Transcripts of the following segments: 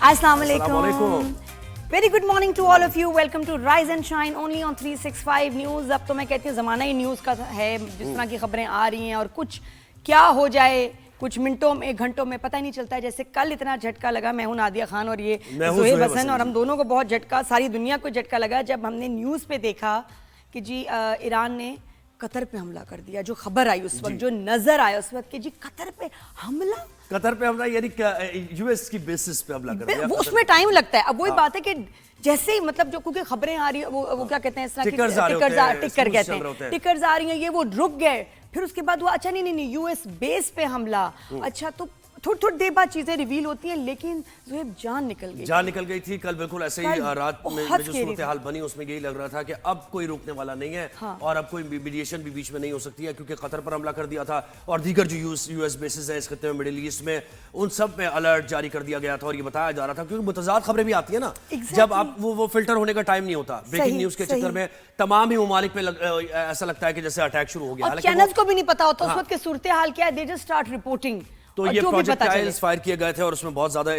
Assalamu alaikum. Very good morning to all of you. Welcome to Rise and Shine only on 365 News. अब तो मैं कहती हूँ ज़माना ही न्यूज़ का है, जिस तरह की खबरें आ रही हैं और कुछ क्या हो जाए कुछ मिनटों में घंटों में पता ही नहीं चलता है। जैसे कल इतना झटका लगा, मैं हूँ नादिया खान और ये ज़ोहेब हसन, और हम दोनों को बहुत झटका, सारी दुनिया को झटका लगा जब हमने न्यूज़ पे देखा कि जी ईरान ने कतर पे हमला कर दिया। जो खबर आई उस वक्त, जो नजर आया उस वक्त कि जी कतर पे हमला यानी यूएस की बेसिस पे हमला कर दिया। वो उसमें टाइम लगता है। अब वही बात है कि जैसे ही मतलब जो क्योंकि खबरें आ रही है वो क्या कहते हैं इस तरह की टिकर्स कहते हैं, टिकर्स आ रही हैं, ये वो रुक गए। फिर उसके बाद वो अच्छा नहीं यूएस बेस पे हमला। अच्छा तो थोड़ी देर बाद चीजें रिवील होती हैं, लेकिन ज़ोहेब जान निकल गई थी। कल बिल्कुल ऐसे ही रात में जो सूरत हाल बनी उसमें यही लग रहा था कि अब कोई रोकने वाला नहीं है। हाँ। और अब कोई मीडिएशन भी बीच में नहीं हो सकती है, क्योंकि कतर पर हमला कर दिया था और दीगर जो यूएस बेसिस है इस खत्ते में, मिडिल ईस्ट में, उन सब में अलर्ट जारी कर दिया गया था। और ये बताया जा रहा था क्योंकि मुतज़ाद खबरें भी आती है ना, जब आप वो फिल्टर होने का टाइम नहीं होता। ब्रेकिंग न्यूज के चक्कर में तमाम ही ममालिक में ऐसा लगता है कि जैसे अटैक शुरू हो गया, चैनल्स को भी नहीं पता होता उस वक्त की सूरत हाल क्या है, दे जस्ट स्टार्ट रिपोर्टिंग। तो ये प्रोजेक्टाइल्स फायर किए गए थे और उसमें बहुत ज्यादा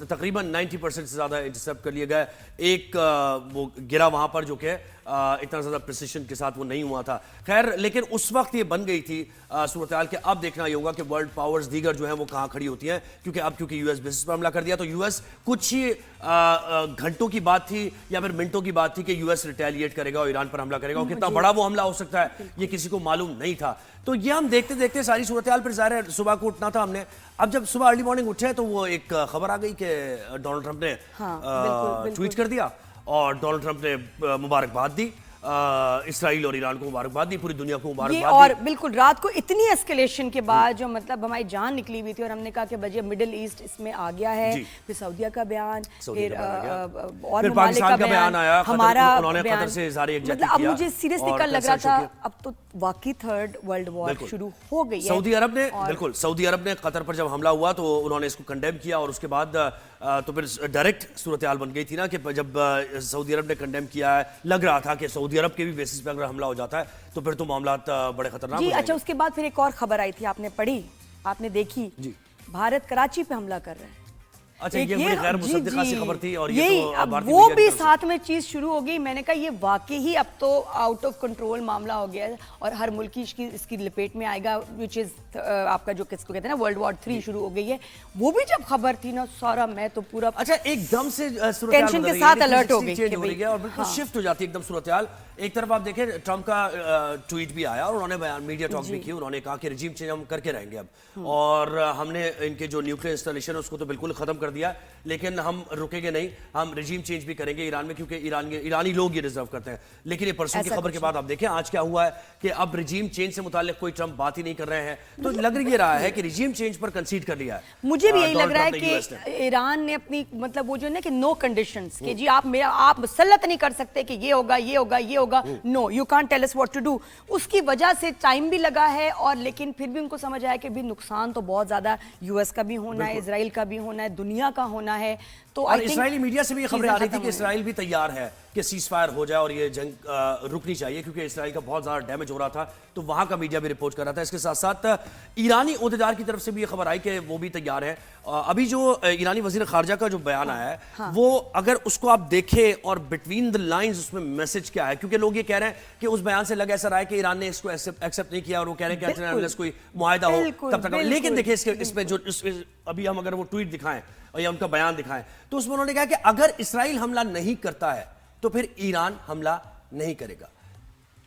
तकरीबन 90% से ज्यादा इंटरसेप्ट कर लिए गए। एक वो गिरा वहां पर जो कि इतना ज्यादा प्रिसिशन के साथ वो नहीं हुआ था। खैर, लेकिन उस वक्त ये बन गई थी सूरत हाल के अब देखना ये होगा कि वर्ल्ड पावर्स दीगर जो है वो कहाँ खड़ी होती हैं, क्योंकि यूएस बेसिस पर हमला कर दिया तो यूएस कुछ ही घंटों की बात थी या फिर मिनटों की बात थी कि यूएस रिटेलिएट करेगा और ईरान पर हमला करेगा। और कितना बड़ा वो हमला हो सकता है ये किसी को मालूम नहीं था। तो ये हम देखते देखते सारी सूरत हाल, फिर ज़ाहिर है सुबह को उठना था हमने। अब जब सुबह अर्ली मॉर्निंग उठे तो वो एक खबर आ गई कि डोनाल्ड ट्रंप ने ट्वीट कर दिया और डोनाल्ड ट्रंप ने मुबारकबाद दी, इसराइल और ईरान को मुबारकबाद दी, पूरी दुनिया को मुबारकबाद दी। और बिल्कुल रात को इतनी एस्केलेशन के बाद जो मतलब हमारी जान निकली हुई थी और हमने कहा कि बजे मिडिल ईस्ट इसमें आ गया है, फिर सऊदीया का बयान, फिर और पाकिस्तान का बयान आया, हमारा कतर से इज़हार यकजहती किया। अब मुझे सीरियसली कल लग रहा था अब तो वाकई थर्ड वर्ल्ड वॉर शुरू हो गई है। सऊदी अरब ने कतर पर जब हमला हुआ तो उन्होंने इसको कंडेम किया और उसके बाद तो फिर डायरेक्ट सूरत हाल बन गई थी ना कि जब सऊदी अरब ने कंडेम किया है, लग रहा था कि सऊदी अरब के भी बेसिस पे अगर हमला हो जाता है तो फिर तो मामला बड़े खतरनाक हो जाएंगे। अच्छा, उसके बाद फिर एक और खबर आई थी, आपने पढ़ी, आपने देखी? भारत कराची पे हमला कर रहा है। अच्छा, ये बड़ी गैर मुसद्दिक़ा सी खबर थी और ये तो वो भी साथ में चीज शुरू हो गई। मैंने कहा ये वाकई ही अब तो आउट ऑफ कंट्रोल मामला हो गया है और हर मुल्क इसकी लपेट में आएगा, विच इज आपका जो किसको कहते हैं ना वर्ल्ड वॉर 3 शुरू हो गई है। वो भी जब खबर थी ना सारा, मैं तो पूरा अच्छा एकदम से टेंशन के साथ अलर्ट हो गई और बिल्कुल शिफ्ट हो जाती है एकदम सूरत हाल। एक तरफ आप देखें ट्रंप का ट्वीट भी आया और उन्होंने बयान मीडिया टॉक भी की। उन्होंने कहा कि रिजीम चेंज हम करके रहेंगे अब, और हमने इनके जो न्यूक्लियर इंस्टॉलेशन है उसको तो बिल्कुल खत्म कर दिया, लेकिन हम रुकेंगे नहीं, हम रिजीम चेंज भी करेंगे ईरान में, क्योंकि ईरानी लोग ये डिजर्व करते हैं। लेकिन ये परसों की खबर के बाद आप देखें आज क्या हुआ है कि अब रिजीम चेंज से मुताल्लिक कोई ट्रंप बात ही नहीं कर रहे हैं। तो लग ये रहा है कि रिजीम चेंज पर कंसीड कर लिया है। मुझे भी यही लग रहा है कि ईरान ने अपनी मतलब वो जो है ना कि नो कंडीशंस कि जी आप मुसल्लत नहीं कर सकते कि ये होगा, no you can't tell us what to do. उसकी वजह से टाइम भी लगा है और लेकिन फिर भी उनको समझ आया कि भी नुकसान तो बहुत ज्यादा यूएस का भी होना है, इजराइल का भी होना है, दुनिया का होना है। तो और इजरायली मीडिया से भी ये खबरें आ रही थी कि इजराइल भी तैयार है कि सीज फायर हो जाए और ये जंग रुकनी चाहिए, क्योंकि इजराइल का बहुत ज़्यादा डैमेज हो रहा था, तो वहाँ का मीडिया भी रिपोर्ट कर रहा था। इसके साथ साथ ईरानी ओहदेदार की तरफ से भी ये खबर आई कि वो भी तैयार है। अभी जो ईरानी वज़ीर ख़ारजा का जो बयान आया है वो अगर उसको आप देखें और बिटवीन द लाइन्स उसमें मैसेज क्या है, क्योंकि लोग ये कह रहे हैं कि उस बयान से लग ऐसा रहा है कि ईरान ने इसको एक्सेप्ट नहीं किया और वो कह रहे हैं कि कोई मुआहदा हो तब तक। लेकिन देखिए इसमें जो अभी हम अगर वो ट्वीट दिखाएं और या उनका बयान दिखाएं तो उसमें उन्होंने कहा कि अगर इसराइल हमला नहीं करता है तो फिर ईरान हमला नहीं करेगा।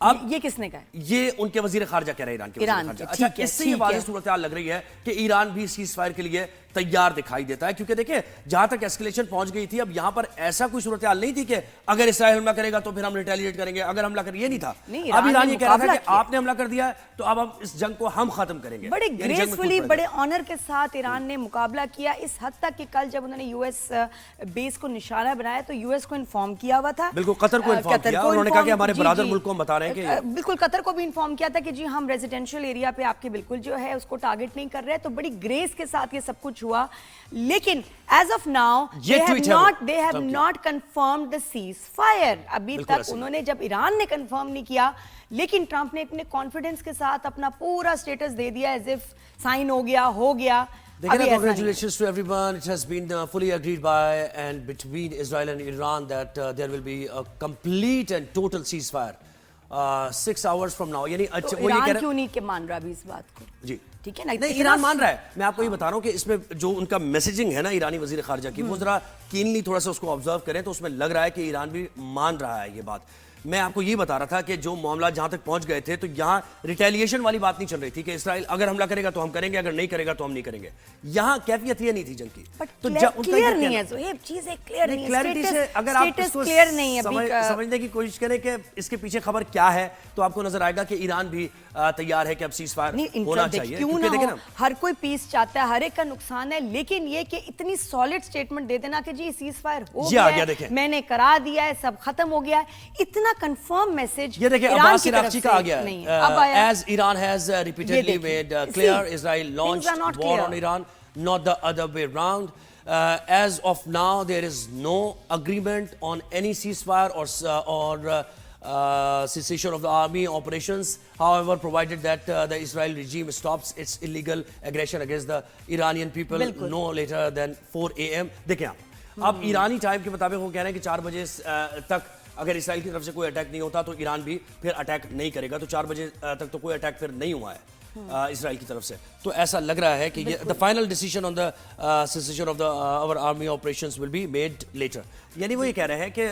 अब ये किसने कहा है? ये उनके वजीर खारजा कह रहे हैं, ईरान के वजीर खारजा। अच्छा, इससे ये वाज़ेह सूरत हाल लग रही है कि ईरान भी सीज फायर के लिए तैयार दिखाई देता है, क्योंकि देखिए जहां तक एस्केलेशन पहुंच गई थी, अब यहां पर ऐसा कोई सूरत हाल नहीं थी कि अगर इसराइल हमला करेगा तो फिर हम रिटेलिएट करेंगे, अगर हमला करें, ये नहीं था। अब ईरान ये कह रहा था कि आपने हमला कर दिया है तो अब हम इस जंग को हम खत्म करेंगे। बड़े ग्रेसफुली, बड़े ऑनर के साथ ईरान ने मुकाबला किया, इस हद तक कि कल जब उन्होंने यूएस बेस को निशाना बनाया तो यूएस को इन्फॉर्म किया हुआ था, बिल्कुल कतर को इन्फॉर्म किया, उन्होंने कहा कि हमारे बरादर मुल्क को हम बता रहे हैं कि बिल्कुल कतर को भी इन्फॉर्म किया था कि जी हम रेजिडेंशियल एरिया पे आपके बिल्कुल जो है उसको टारगेट नहीं कर रहे। तो बड़ी ग्रेस के साथ ये सब कुछ हुआ, लेकिन as of now they have not confirmed the ceasefire. अभी तक उन्होंने, जब ईरान ने कंफर्म नहीं किया, लेकिन ट्रंप ने अपने कॉन्फिडेंस के साथ अपना पूरा स्टेटस दे दिया एज इफ साइन हो गया। Congratulations to everyone. It has been fully agreed by and between Israel and Iran that there will be a complete and total ceasefire 6 hours from now. यानी अच्छा वो ये कह रहा है क्यों नहीं के मान रहा अभी इस बात को? जी ठीक है ना, नहीं ईरान मान रहा है. मैं आपको ये बता रहा हूँ कि इसमें जो उनका मैसेजिंग है ना ईरानी वजीर खारजा की, वो जरा कीनली थोड़ा सा उसको ऑब्जर्व करें तो उसमें लग रहा है कि ईरान भी मान रहा है ये बात. मैं आपको ये बता रहा था कि जो मामला जहां तक पहुंच गए थे तो यहां रिटेलिएशन वाली बात नहीं चल रही थी कि इसराइल अगर हमला करेगा तो हम करेंगे, अगर नहीं करेगा तो हम नहीं करेंगे. यहां कैफियत ये नहीं थी जंग की. तो क्लियर नहीं है, तो ये चीज एक क्लियर नहीं है. क्लैरिटी से अगर आप इसको क्लियर नहीं है समझने की कोशिश करें कि इसके पीछे खबर क्या है तो आपको नजर आएगा कि ईरान भी तैयार है कि अब सीज़फायर होना चाहिए. क्यों ना हो, हर कोई पीस चाहता है, हर एक का नुकसान है, लेकिन ये कि इतनी सॉलिड स्टेटमेंट दे देना कि जी सीज़फायर हो गया, मैंने करा दिया है, सब खत्म हो गया है, इतना कंफर्म मैसेज ये देखिए अब्बास इराक़ची का आ गया है. As Iran has repeatedly made clear, Israel launched war on Iran, not the other way round. As of now, there is no agreement on any ceasefire or cessation of the army operations. However, provided that the Israel regime stops its illegal aggression against the Iranian people no later than 4 AM. देखिए आप अब ईरानी time के मुताबिक वो कह रहे हैं कि 4 बजे तक अगर इसराइल की तरफ से कोई अटैक नहीं होता तो ईरान भी फिर अटैक नहीं करेगा. तो 4 बजे तक तो कोई अटैक फिर नहीं हुआ है इसराइल की तरफ से. तो ऐसा लग रहा है कि ये the final decision on the cessation of the our army operations will be made later. यानी वो ये कह रहे हैं कि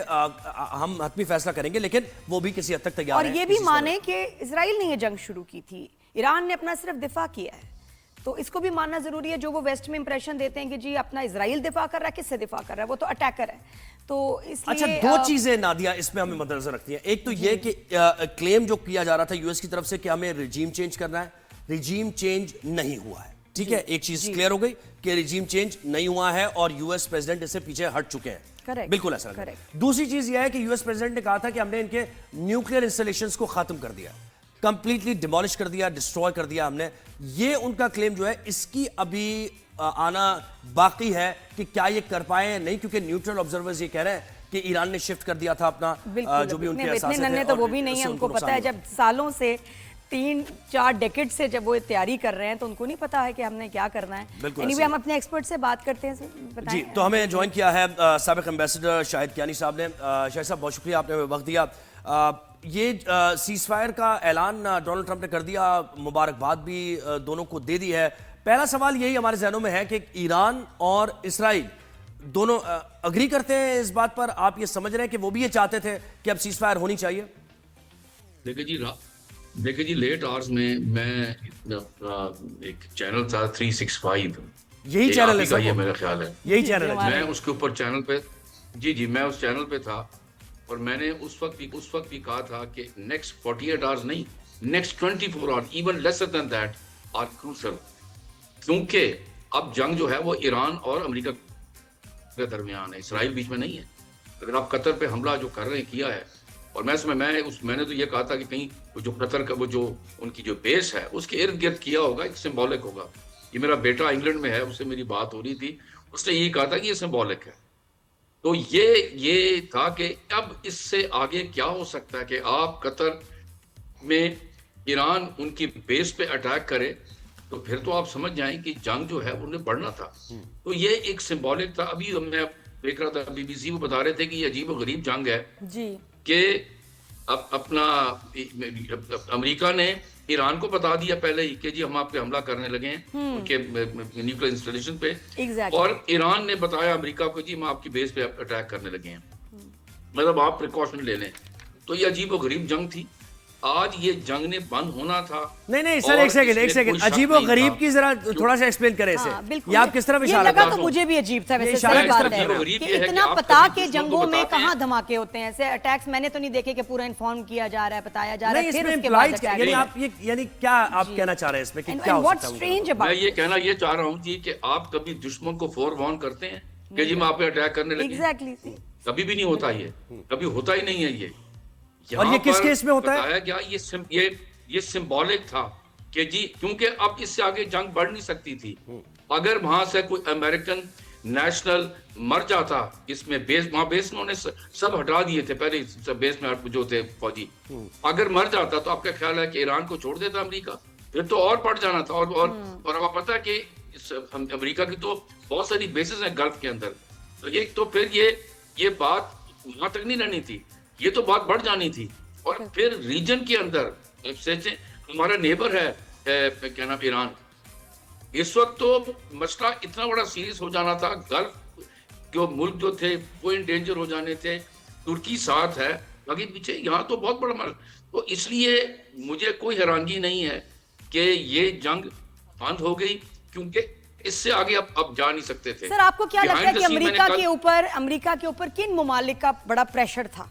हम हतमी फैसला करेंगे, लेकिन वो भी किसी हद तक तैयार है. और ये भी माने कि इसराइल ने ये जंग शुरू की थी, ईरान ने अपना सिर्फ दिफा किया है, तो इसको भी मानना जरूरी है. जो वो वेस्ट में इंप्रेशन देते हैं कि जी अपना इजराइल दिफा कर रहा है, किससे दिफा कर रहा है, वो तो अटैकर है. तो इसलिए अच्छा, दो चीजें नादिया इसमें हमें मद्देनजर रखती हैं. एक तो ये कि क्लेम जो किया जा रहा था यूएस की तरफ से कि हमें रिजीम चेंज करना है, रिजीम चेंज नहीं हुआ है. ठीक है, एक चीज क्लियर हो गई कि रिजीम चेंज नहीं हुआ है और यूएस प्रेसिडेंट इससे पीछे हट चुके हैं. Correct. बिल्कुल ऐसा. दूसरी चीज यह है कि यूएस प्रेसिडेंट ने कहा था कि हमने इनके न्यूक्लियर इंस्टॉलेशंस को खत्म कर दिया, कंप्लीटली डिमोलिश कर दिया, डिस्ट्रॉय कर दिया हमने. ये उनका क्लेम जो है इसकी अभी आना बाकी है कि क्या ये कर पाए नहीं, क्योंकि न्यूट्रल ऑब्जर्वर्स ये कह रहे हैं कि ईरान ने शिफ्ट कर दिया था अपना जो भी उनके असासे थे. तो वो भी नहीं है, उनको पता है जब सालों से 3-4 डेकेड से जब वो तैयारी कर रहे हैं तो उनको नहीं पता है कि हमने क्या करना है. एनीवे हम अपने एक्सपर्ट से बात करते हैं. जी, तो हमें ज्वाइन किया है साबिक एम्बेसडर शाहिद कियानी साहब ने. शाहिद साहब बहुत शुक्रिया, आपने वक्त दिया. ये सीज़फायर का ऐलान डोनाल्ड ट्रंप ने कर दिया, मुबारकबाद भी दोनों को दे दी है. पहला सवाल यही हमारे जहनों में है कि ईरान और इसराइल दोनों अग्री करते हैं इस बात पर. आप ये समझ रहे हैं कि वो भी ये चाहते थे कि अब सीज़फायर होनी चाहिए? देखिए जी लेट आवर्स में मैं एक चैनल था 365, यही चैनल है सर, ये मेरा ख्याल है यही चैनल है. मैं उसके ऊपर चैनल पे जी मैं उस चैनल पे था और मैंने उस वक्त भी कहा था कि नेक्स्ट 48 आवर्स नहीं, next 24 hours, even lesser than that are crucial. क्योंकि अब जंग जो है वो ईरान और अमेरिका के दरमियान है, इसराइल बीच में नहीं है. अगर आप कतर पे हमला जो कर रहे हैं किया है, और मैंने तो ये कहा था कि कहीं जो कतर का वो जो उनकी जो बेस है उसके इर्द गिर्द किया होगा, एक सिंबॉलिक होगा. ये मेरा बेटा इंग्लैंड में है, उससे मेरी बात हो रही थी, उसने यही कहा था कि ये सिंबॉलिक है. तो ये था कि अब इससे आगे क्या हो सकता है कि आप कतर में ईरान उनकी बेस पे अटैक करे, तो फिर तो आप समझ जाएं कि जंग जो है उन्हें बढ़ना था. तो ये एक सिंबॉलिक था. अभी मैं देख रहा था बीबीसी वो बता रहे थे कि ये अजीब व गरीब जंग है जी, कि अब अपना अमेरिका ने ईरान को बता दिया पहले ही कि जी हम आप पे हमला करने लगे हैं उनके न्यूक्लियर इंस्टॉलेशन पे. और ईरान ने बताया अमेरिका को जी हम आपकी बेस पे अटैक करने लगे हैं. मतलब आप प्रिकॉशन ले लें. तो ये अजीब व गरीब जंग थी. आज ये जंग ने बंद होना था. नहीं सर, एक सेकंड अजीब और गरीब की जरा थोड़ा सा एक्सप्लेन करें इसे. ये आप किस तरफ इशारा कर रहे हैं? तो मुझे भी अजीब था वैसे. सही बात है कि इतना पता कि जंगों में कहां धमाके होते हैं, ऐसे अटैक्स मैंने तो नहीं देखे कि पूरा इन्फॉर्म किया जा रहा है, बताया जा रहा है, फिर उसके बाद यानी आप ये यानी क्या आप कहना चाह रहे हैं इसमें कि क्या हो सकता है? मैं ये कहना ये चाह रहा हूं जी कि आप कभी दुश्मन को फोरवार्न करते हैं कि जी मैं आप पे अटैक करने लगे? एग्जैक्टली, कभी भी नहीं होता. ये कभी होता ही नहीं है. ये और ये किस केस में होता है? क्या ये सिंबॉलिक था कि जी क्योंकि अब इससे आगे जंग बढ़ नहीं सकती थी. अगर वहां से कोई अमेरिकन नेशनल मर जाता, इसमें वहां बेस उन्होंने सब हटा दिए थे पहले बेस में जो थे फौजी, अगर मर जाता तो आपका ख्याल है कि ईरान को छोड़ देता अमेरिका? फिर तो और पड़ जाना था. और अब पता है कि امریکہ کی تو بہت ساری بیسز ہیں گلف کے اندر. تو ایک تو پھر یہ بات وہاں تک نہیں رہنی تھی, یہ تو بات بڑھ جانی تھی. اور پھر ریجن کے اندر ہمارا نیبر ہے کیا نام ایران, اس وقت تو مسئلہ اتنا بڑا سیریس ہو جانا تھا, گلف جو ملک جو تھے وہ ان ڈینجر ہو جانے تھے, ترکی ساتھ ہے آگے پیچھے, یہاں تو بہت بڑا مسئلہ. تو اس لیے مجھے کوئی حیرانگی نہیں ہے کہ یہ جنگ بند ہو گئی, کیونکہ اس سے آگے اب جا نہیں سکتے تھے. سر آپ کو کیا لگتا ہے کہ امریکہ کے اوپر کن ممالک کا بڑا پریشر تھا؟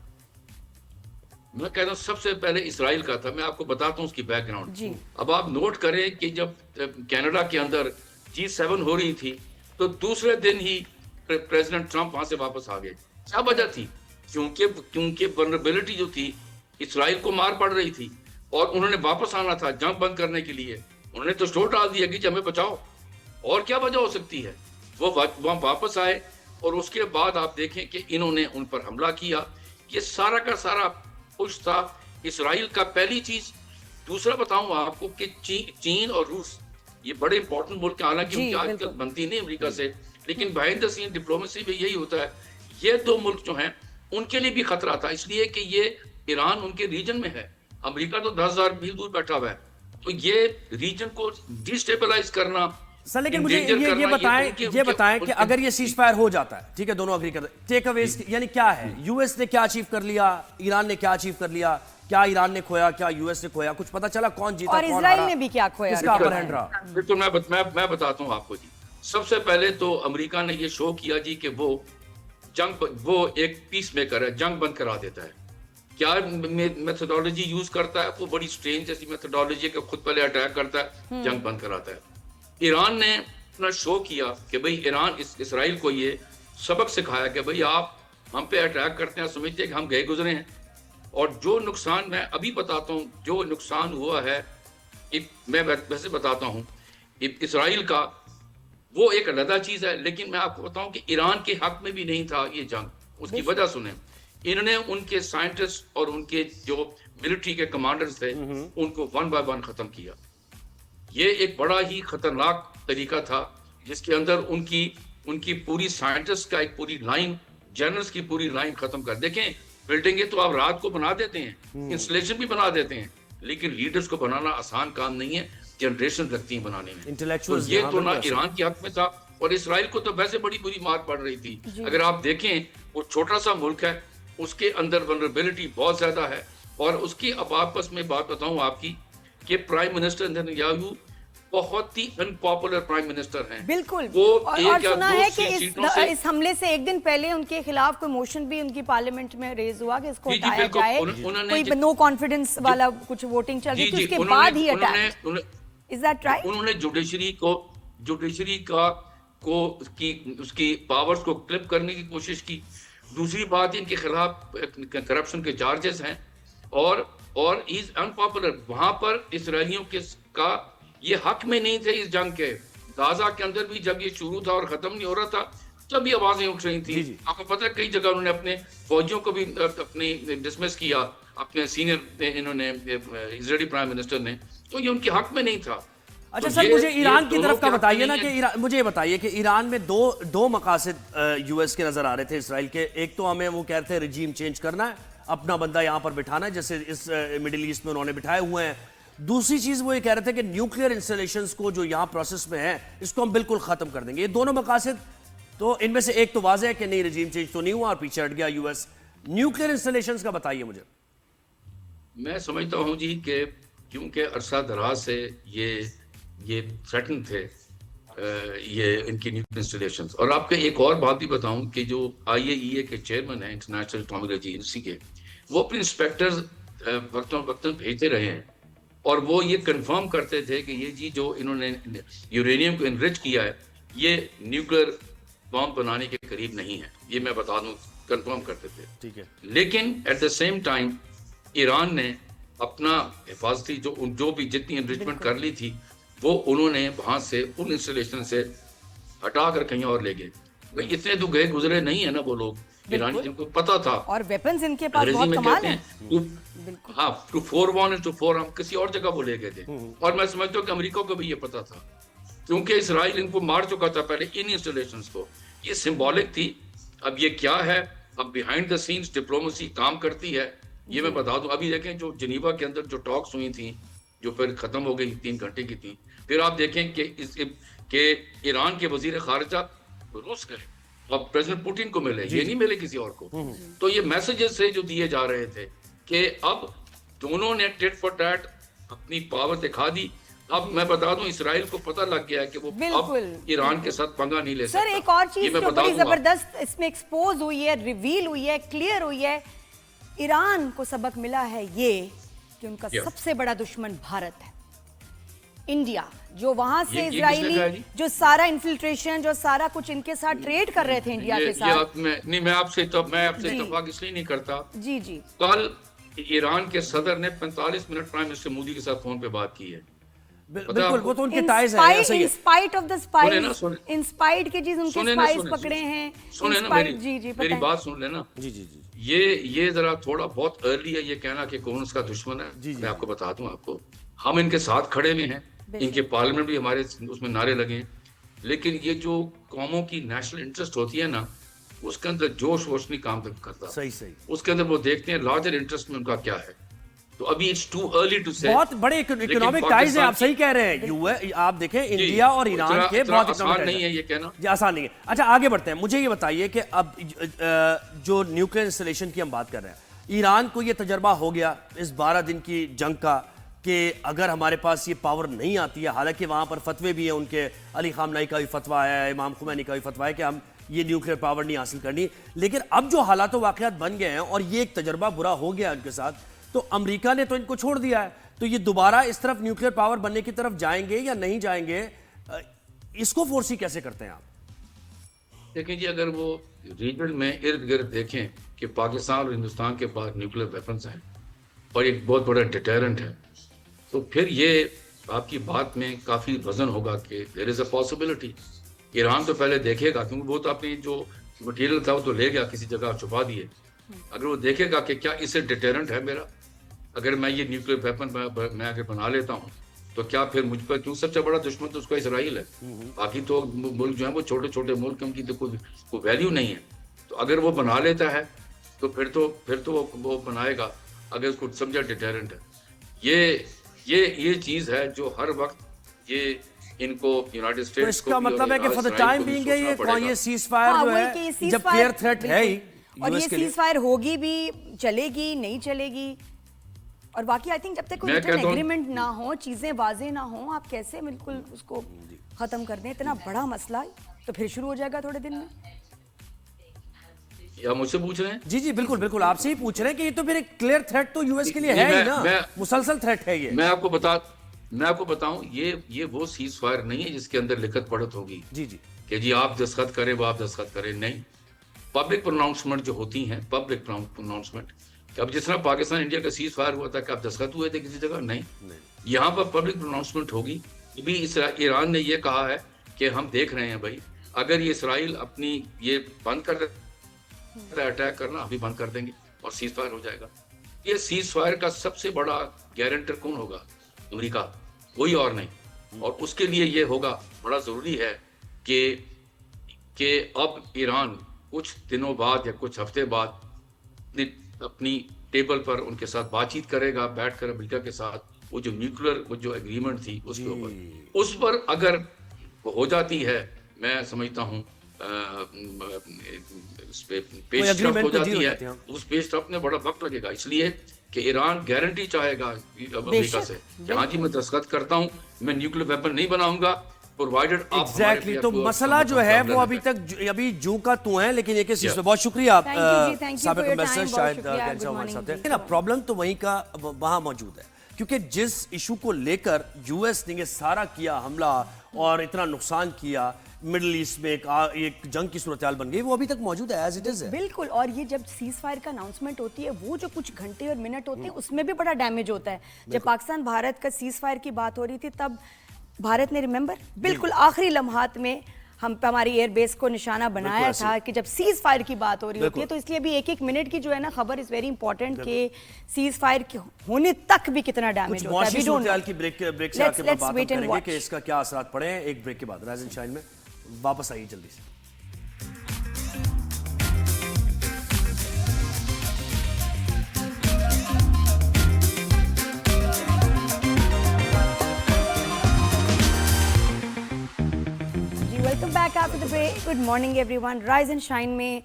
میں کہتا ہوں سب سے پہلے اسرائیل کا تھا. میں آپ کو بتاتا ہوں اس کی بیک گراؤنڈ. اب آپ نوٹ کریں کہ جب کینیڈا کے اندر G7 ہو رہی تھی تو دوسرے دن ہی پریزیڈنٹ ٹرمپ وہاں سے واپس آ گئے. کیا وجہ تھی؟ کیونکہ ولنریبلٹی جو تھی اسرائیل کو مار پڑ رہی تھی, اور انہوں نے واپس آنا تھا جنگ بند کرنے کے لیے. انہوں نے تو اسٹور ڈال دیا کہ ہمیں بچاؤ, اور کیا وجہ ہو سکتی ہے. وہ وہاں واپس آئے, اور اس کے بعد آپ دیکھیں کہ انہوں نے ان پر حملہ کیا. یہ سارا کا سارا پش تھا اسرائیل کا. پہلی چیز. دوسرا بتاؤں آپ کو کہ چین اور روس یہ بڑے امپورٹنٹ ملک ہیں, حالانکہ ان کی آج تک بنتی نہیں امریکہ سے, لیکن بہائنڈ دا سین ڈپلومیسی میں یہی ہوتا ہے. یہ دو ملک جو ہیں ان کے لیے بھی خطرہ تھا, اس لیے کہ یہ ایران ان کے ریجن میں ہے, امریکہ تو 10,000 میل دور بیٹھا ہوا ہے. تو یہ ریجن کو ڈیسٹیبلائز کرنا. سر لیکن مجھے یہ بتائیں کہ اگر یہ سیز فائر ہو جاتا ہے, ٹھیک ہے, دونوں اگری کرتے ہیں, ٹیک اویز یعنی کیا ہے؟ یو ایس نے کیا اچیو کر لیا, ایران نے کیا اچیو کر لیا, کیا ایران نے کھویا, کیا یو ایس نے کھویا, کچھ پتا چلا کون جیتا اور اسرائیل نے بھی کیا کھویا, کس کا اپر ہینڈ رہا؟ تو میں بتاتا ہوں آپ کو جی. سب سے پہلے تو امریکہ نے یہ شو کیا جی کہ وہ ایک پیس میکر ہے, جنگ بند کرا دیتا ہے. کیا میتھڈالوجی یوز کرتا ہے؟ وہ بڑی سٹرینج جیسی میتھڈالوجی کہ خود پہلے اٹیک کرتا ہے, جنگ بند کراتا ہے. ایران نے اپنا شو کیا کہ بھئی ایران اسرائیل کو یہ سبق سکھایا کہ بھئی آپ ہم پہ اٹیک کرتے ہیں, سمجھتے ہیں کہ ہم گئے گزرے ہیں. اور جو نقصان میں ابھی بتاتا ہوں, جو نقصان ہوا ہے میں ویسے بتاتا ہوں اسرائیل کا, وہ ایک علیحدہ چیز ہے. لیکن میں آپ کو بتاؤں کہ ایران کے حق میں بھی نہیں تھا یہ جنگ. اس کی وجہ سنیں, انہوں نے ان کے سائنٹسٹ اور ان کے جو ملٹری کے کمانڈرز تھے ان کو 1 by 1 ختم کیا. یہ ایک بڑا ہی خطرناک طریقہ تھا جس کے اندر ان کی پوری سائنٹسٹ کا ایک پوری لائن, جنرلز کی پوری لائن ختم کر. دیکھیں بلڈنگیں تو آپ رات کو بنا دیتے ہیں, انسٹالیشن بھی بنا دیتے ہیں, لیکن لیڈرز کو بنانا آسان کام نہیں ہے, جنریشن لگتی ہیں بنانے میں. تو یہ تو نہ ایران کے حق میں تھا, اور اسرائیل کو تو ویسے بڑی بری مار پڑ رہی تھی. اگر آپ دیکھیں وہ چھوٹا سا ملک ہے, اس کے اندر ولنریبلٹی بہت زیادہ ہے. اور اس کی اب آپس میں بات بتاؤں آپ کی کہ پرائم منسٹر نیتنیاہو بہت ہی انپاپولر پرائم منسٹر ہیں. بالکل. وہ اور سنا ہے کہ اس حملے سے ایک دن پہلے ان کے خلاف کوئی موشن بھی ان کی پارلیمنٹ میں ریز ہوا کہ اس کو ہٹایا جائے, کوئی نو کانفیڈنس والا کچھ ووٹنگ چل رہی تھی, اس کے بعد ہی اٹیک. Is that right? انہوں نے جوڈیشری کو اس کی پاورز کو کلپ کرنے کی کوشش کی. دوسری بات ان کے خلاف کرپشن کے چارجز ہیں, اور از انپاپولر. وہاں پر اسرائیلیوں کا یہ حق میں نہیں تھے اس جنگ کے. غازہ کے اندر بھی جب یہ شروع تھا اور ختم نہیں ہو رہا تھا تب بھی آوازیں اٹھ رہی تھیں. آپ کو پتہ ہے کئی جگہ انہوں نے اپنے فوجیوں کو بھی اپنی ڈسمس کیا, اپنے سینئر انہوں نے اسرائیلی پرائم منسٹر نے. تو یہ ان کے حق میں نہیں تھا. اچھا سر, مجھے ایران کی طرف کا بتائیے نا کہ مجھے یہ بتائیے کہ ایران میں دو مقاصد یو ایس کے نظر آ رہے تھے اسرائیل کے. ایک تو ہمیں وہ کہتے ہیں رجیم چینج کرنا ہے, اپنا بندہ یہاں پر بٹھانا ہے, جیسے اس مڈل ایسٹ میں انہوں نے بٹھائے ہوئے ہیں. دوسری چیز وہ یہ کہہ رہے تھے کہ نیوکلیئر انسٹالیشنز کو جو یہاں پروسیس میں ہیں اس کو ہم بالکل ختم کر دیں گے. یہ دونوں مقاصد تو ان میں سے ایک تو واضح ہے کہ نہیں, رجیم چینج تو نہیں ہوا اور پیچھے ہٹ گیا یو ایس. نیوکلیئر انسٹالیشنز کا بتائیے مجھے. میں سمجھتا ہوں جی کہ کیونکہ عرصہ دراز سے یہ تھریٹن تھے یہ ان کی نیوکلیئر انسٹالیشنز. اور آپ کو ایک اور بات بھی بتاؤں کہ جو IAEA کے چیئرمین ہیں انٹرنیشنل اٹامک ایجنسی کے, وہ اپنے انسپیکٹرز وقتاً بھیجتے رہے ہیں, اور وہ یہ کنفرم کرتے تھے کہ یہ جی جو انہوں نے یورینیم کو انرچ کیا ہے یہ نیوکلیئر بام بنانے کے قریب نہیں ہے. یہ میں بتا دوں, کنفرم کرتے تھے. ٹھیک ہے. لیکن at the same time Iran نے اپنا حفاظتی جو بھی جتنی انریچمنٹ کر لی تھی وہ انہوں نے وہاں سے ان انسٹالیشن سے ہٹا کر کہیں اور لے گئے. اتنے تو گئے گزرے نہیں ہیں نا وہ لوگ ایرانی, جن کو پتا تھا. اور ویپنز ان کے پاس بہت کمال ہیں. ہاں, to 4-1 and to 4 ہم کسی اور جگہ وہ لے گئے تھے. اور میں سمجھتا ہوں کہ امریکہ کو بھی یہ پتا تھا. क्योंकि इसराइल इनको मार चुका था पहले इन इंस्टॉलेशंस को। ये सिंबॉलिक थी। अब ये क्या है, अब बिहाइंड द सीन्स डिप्लोमेसी काम करती है, ये मैं बता दूं। अभी देखें जो जिनीवा के अंदर जो टॉक्स हुई थी, जो फिर खत्म हो गई, 3 घंटे की थी, फिर आप देखें कि ईरान के वजीर खारजा रूस गए और प्रेसिडेंट पुतिन को मिले, ये नहीं मिले किसी और को। तो ये मैसेजेस से जो दिए जा रहे थे कि अब दोनों ने टिट फॉर टैट अपनी पावर दिखा दी। अब मैं बता दूं, इसराइल को पता लग गया है कि वो अब ईरान के साथ पंगा नहीं ले सकता। सर एक और चीज जो बड़ी जबरदस्त इसमें एक्सपोज हुई है, रिवील हुई है, क्लियर हुई है, ईरान को सबक मिला है ये कि उनका सबसे बड़ा दुश्मन भारत है, इंडिया, जो वहां से इजरायली जो सारा इन्फिल्ट्रेशन, जो सारा कुछ इनके साथ ट्रेड कर रहे थे इंडिया के साथ। मैं आपसे इत्तेफाक इसलिए नहीं करता। जी जी, कल ईरान के सदर ने 45 मिनट प्राइम मिनिस्टर मोदी के साथ फोन पे बात की है। बिल्कुल, वो तो उनके टाइज हैं, ऐसा ही है। In spite of the spice, in spite के चीज उनके स्पाइस पकड़े हैं। सुने ना मेरी बात सुन लेना। जी जी जी, ये जरा थोड़ा बहुत अर्ली है ये कहना कि कौन उसका दुश्मन है। मैं आपको बता दूं, आपको हम इनके साथ खड़े हुए हैं, इनके पार्लियामेंट भी हमारे उसमें नारे लगे हैं, लेकिन ये जो कौमों की नेशनल इंटरेस्ट होती है ना, उसके अंदर जोश वोश नहीं काम करता। सही उसके अंदर वो देखते हैं लार्जर इंटरेस्ट में उनका क्या है। तो अभी इट्स टू अर्ली टू से। बहुत बड़े इकोनॉमिक टाइज हैं, आप सही कह रहे हैं। आप देखें इंडिया और ईरान के बहुत आसान नहीं है ये कहना, आसान नहीं है। अच्छा आगे बढ़ते हैं, मुझे ये बताइए कि अब जो न्यूक्लियर इंस्टॉलेशन की हम बात कर रहे हैं, ईरान को ये तजर्बा हो गया इस 12 दिन की जंग का कि अगर हमारे पास ये पावर नहीं आती है, हालांकि वहां पर फतवे भी है उनके, अली खामनाई का भी फतवा है, इमाम खुमैनी का भी फतवा है कि हम ये न्यूक्लियर पावर नहीं हासिल करनी। लेकिन अब जो हालात वाकयात बन गए हैं और ये एक तजर्बा बुरा हो गया उनके साथ, तो अमेरिका ने तो इनको छोड़ दिया है, तो ये दोबारा इस तरफ न्यूक्लियर पावर बनने की तरफ जाएंगे या नहीं जाएंगे, इसको फोर्सी कैसे करते हैं आप? देखिए जी, अगर वो रीजन में इर्द गिर्द देखें कि पाकिस्तान और हिंदुस्तान के पास न्यूक्लियर वेपन्स हैं और एक बहुत बड़ा डिटेरेंट है, तो फिर ये आपकी बात में काफ़ी वजन होगा कि there is a possibility. Iran तो पहले देखेगा, क्योंकि वो तो अपनी जो मटीरियल था वो तो ले गया किसी जगह छुपा दिए। अगर वो देखेगा कि क्या इससे डिटेरेंट है मेरा, अगर मैं ये न्यूक्लियर वेपन मैं अगर बना लेता हूँ, तो क्या फिर मुझ पर, क्यों सबसे बड़ा दुश्मन तो उसका इसराइल है, बाकी तो मुल्क जो है वो छोटे छोटे मुल्क, उनकी तो कोई वैल्यू नहीं है। तो अगर वो बना लेता है तो फिर तो वो बनाएगा अगर उसको समझा डिटेरेंट है। ये चीज़ है जो हर वक्त ये इनको यूनाइटेड स्टेट्स, इसका मतलब है कि फॉर द टाइम बीइंग ये सीज फायर जो है, जब क्लियर थ्रेट है ही, और ये सीज फायर होगी भी, चलेगी नहीं चलेगी, और बाकी आई थिंक जब तक कोई एग्रीमेंट ना हो, चीजें वाज़ेह ना हो, आप कैसे बिल्कुल उसको खत्म कर दें। इतना बड़ा मसला तो फिर शुरू हो जाएगा थोड़े दिन में। या मुझसे पूछ रहे हैं? जी जी बिल्कुल बिल्कुल, आपसे ही पूछ रहे हैं कि ये तो फिर एक क्लियर थ्रेट तो यूएस के लिए है ही ना, मुसलसल थ्रेट है ये। मैं आपको बताऊं, ये वो सीज फायर नहीं है जिसके अंदर लिखत पढ़त होगी जी जी कि जी आप दस्तखत करें, वो आप दस्तखत करें, नहीं। पब्लिक प्रोनाउंसमेंट जो होती हैं, पब्लिक प्रोनाउंसमेंट, अब जिस तरह पाकिस्तान इंडिया का सीज फायर हुआ था, कि आप दस्तखत हुए थे किसी जगह? नहीं। यहाँ पर पब्लिक प्रोनाउंसमेंट होगी। अभी ईरान ने ये कहा है कि हम देख रहे हैं भाई, अगर ये इसराइल अपनी ये बंद कर अटैक करना, अभी बंद कर देंगे और सीज फायर हो जाएगा। ये सीज फायर का सबसे बड़ा गारंटर कौन होगा? अमेरिका, कोई और नहीं। और उसके लिए ये होगा, बड़ा जरूरी है कि अब ईरान कुछ दिनों बाद या कुछ हफ्ते बाद अपनी टेबल पर उनके साथ बातचीत करेगा, बैठकर अमेरिका के साथ, वो जो न्यूक्लियर वो जो एग्रीमेंट थी उसके ऊपर, उस पर अगर वो हो जाती है, मैं समझता हूँ पेश हो जाती है, उस पेश में बड़ा वक्त लगेगा, इसलिए कि ईरान गारंटी चाहेगा अमेरिका से, हाँ जी मैं दस्तखत करता हूँ, मैं न्यूक्लियर वेपन नहीं बनाऊंगा, प्रोवाइडेड आप। एग्जैक्टली, तो मसला जो है वो अभी जू का तू है, लेकिन एक चीज पे बहुत शुक्रिया आप साबिक एम्बेसडर, शायद हमारे साथ है ना। प्रॉब्लम तो वहीं का वहां मौजूद है, क्योंकि जिस इशू को लेकर यूएस ने सारा किया हमला और इतना नुकसान किया, मिडिल ईस्ट में एक जंग की सूरत बन गई, वो अभी तक मौजूद है, एज इट इज है। बिल्कुल, और ये जब सीज फायर का अनाउंसमेंट होती है, वो जो कुछ घंटे और मिनट होते हैं उसमें भी बड़ा डैमेज होता है। जब पाकिस्तान भारत का सीज फायर की बात हो रही थी, तब भारत ने रिमेंबर बिल्कुल आखिरी लम्हात में ہم پہ ہماری ایئر بیس کو نشانہ بنایا تھا کہ جب سیز فائر کی بات ہو رہی ہوتی ہے تو اس لیے ابھی 1-1 منٹ کی جو ہے نا خبر از ویری امپورٹنٹ کہ سیز فائر ہونے تک بھی کتنا ڈیمیج ہوتا ہے. معاشی صورتحال کی بریک سے آ کے بات ہم کریں گے کہ اس کا کیا اثرات پڑے ہیں. ایک بریک کے بعد رائز اینڈ شائن میں واپس آئیے جلدی سے. Welcome back after the break. Good morning every one. Rise and shine میں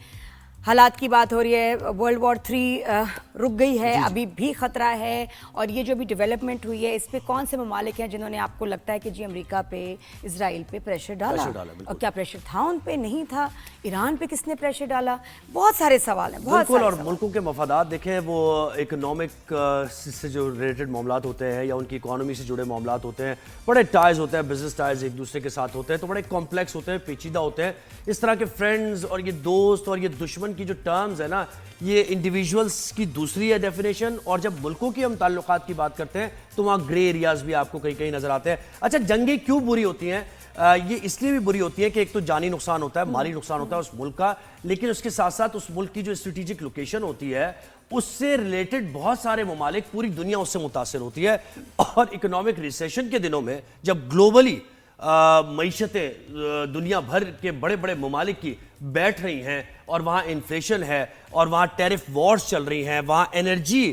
حالات کی بات ہو رہی ہے. ورلڈ وار 3 رک گئی ہے, ابھی بھی خطرہ ہے, اور یہ جو بھی ڈیولپمنٹ ہوئی ہے اس پہ کون سے ممالک ہیں جنہوں نے آپ کو لگتا ہے کہ جی امریکہ پہ اسرائیل پہ پریشر ڈالا, اور کیا پریشر تھا ان پہ, نہیں تھا, ایران پہ کس نے پریشر ڈالا, بہت سارے سوال ہیں. بالکل. اور ملکوں کے مفادات دیکھیں, وہ اکنامک سے جو ریلیٹڈ معاملات ہوتے ہیں یا ان کی اکانومی سے جڑے معاملات ہوتے ہیں, بڑے ٹائز ہوتے ہیں, بزنس ٹائز ایک دوسرے کے ساتھ ہوتے ہیں, تو بڑے کمپلیکس ہوتے ہیں, پیچیدہ ہوتے ہیں. اس طرح کے فرینڈز اور یہ دوست اور یہ دشمن کی جو ٹرمز ہے نا, یہ انڈیویجولز کی دوسری ہے ڈیفینیشن, اور جب ملکوں کی ہم تعلقات کی بات کرتے ہیں تو وہاں گرے ایریاز بھی آپ کو کہیں کہیں نظر آتے ہیں. اچھا, جنگیں کیوں بری ہوتی ہیں؟ یہ اس لیے بھی بری ہوتی ہے کہ ایک تو جانی نقصان ہوتا ہے, مالی نقصان ہوتا ہے اس ملک کا, لیکن اس کے ساتھ ساتھ اس ملک کی جو اسٹریٹجک لوکیشن ہوتی ہے اس سے ریلیٹڈ بہت سارے ممالک, پوری دنیا اس سے متاثر ہوتی ہے. اور اکنامک ریسیشن کے دنوں میں جب گلوبلی معیشتیں دنیا بھر کے بڑے بڑے ممالک کی بیٹھ رہی ہیں, اور وہاں انفلیشن ہے, اور وہاں ٹیرف وارز چل رہی ہیں, وہاں انرجی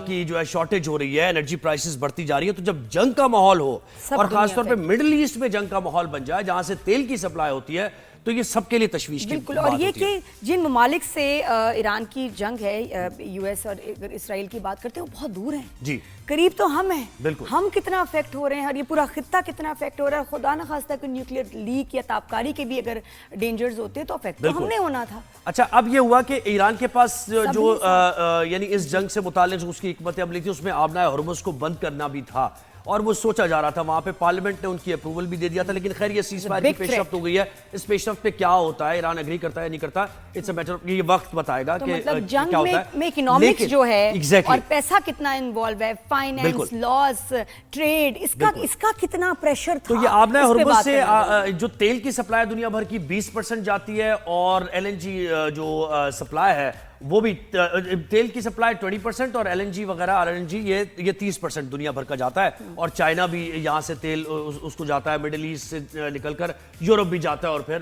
کی جو ہے شارٹیج ہو رہی ہے, انرجی پرائسز بڑھتی جا رہی ہے, تو جب جنگ کا ماحول ہو, اور خاص طور پہ مڈل ایسٹ میں جنگ کا ماحول بن جائے جہاں سے تیل کی سپلائی ہوتی ہے, تو یہ سب کے لیے تشویش کی بات ہوتی ہے. اور یہ کہ جن ممالک سے ایران کی جنگ ہے, یو ایس اور اسرائیل کی بات کرتے ہیں, وہ بہت دور ہیں. جی, قریب تو ہم ہیں. بالکل. ہم کتنا افیکٹ ہو رہے ہیں, اور یہ پورا خطہ کتنا افیکٹ ہو رہا ہے. خدا نہ خواستہ کہ نیوکلیئر لیک یا تابکاری کے بھی اگر ڈینجرز ہوتے تو افیکٹ تو ہم نے ہونا تھا. اچھا, اب یہ ہوا کہ ایران کے پاس جو یعنی اس جنگ سے متعلق اس کی حکمت عملی تھی, اس میں آبنائے ہرمز کو بند کرنا بھی تھا, اور وہ سوچا جا رہا تھا. وہاں پہ پارلیمنٹ نے ان کی اپروول بھی دے دیا تھا, لیکن خیر یہ سیز فائر کی پیش رفت ہو گئی ہے. اس پیش رفت پہ کیا ہوتا ہے, ایران اگری کرتا ہے یا نہیں کرتا, اٹس اے میٹر, یہ وقت بتائے گا کہ کیا ہوتا ہے. جنگ میں اکنامکس جو ہے اور پیسہ کتنا انوالو ہے, فائنینس, لاس, ٹریڈ, اس کا کتنا پریشر تھا. تو یہ آبنائے ہرمز سے جو تیل کی سپلائی دنیا بھر کی 20% جاتی ہے, اور ایل این جی جو سپلائی ہے وہ بھی, تیل کی سپلائی 20% اور ایل این جی وغیرہ آر این جی یہ 30% دنیا بھر کا جاتا ہے. اور چائنا بھی یہاں سے تیل اس کو جاتا ہے, مڈل ایسٹ سے نکل کر یورپ بھی جاتا ہے, اور پھر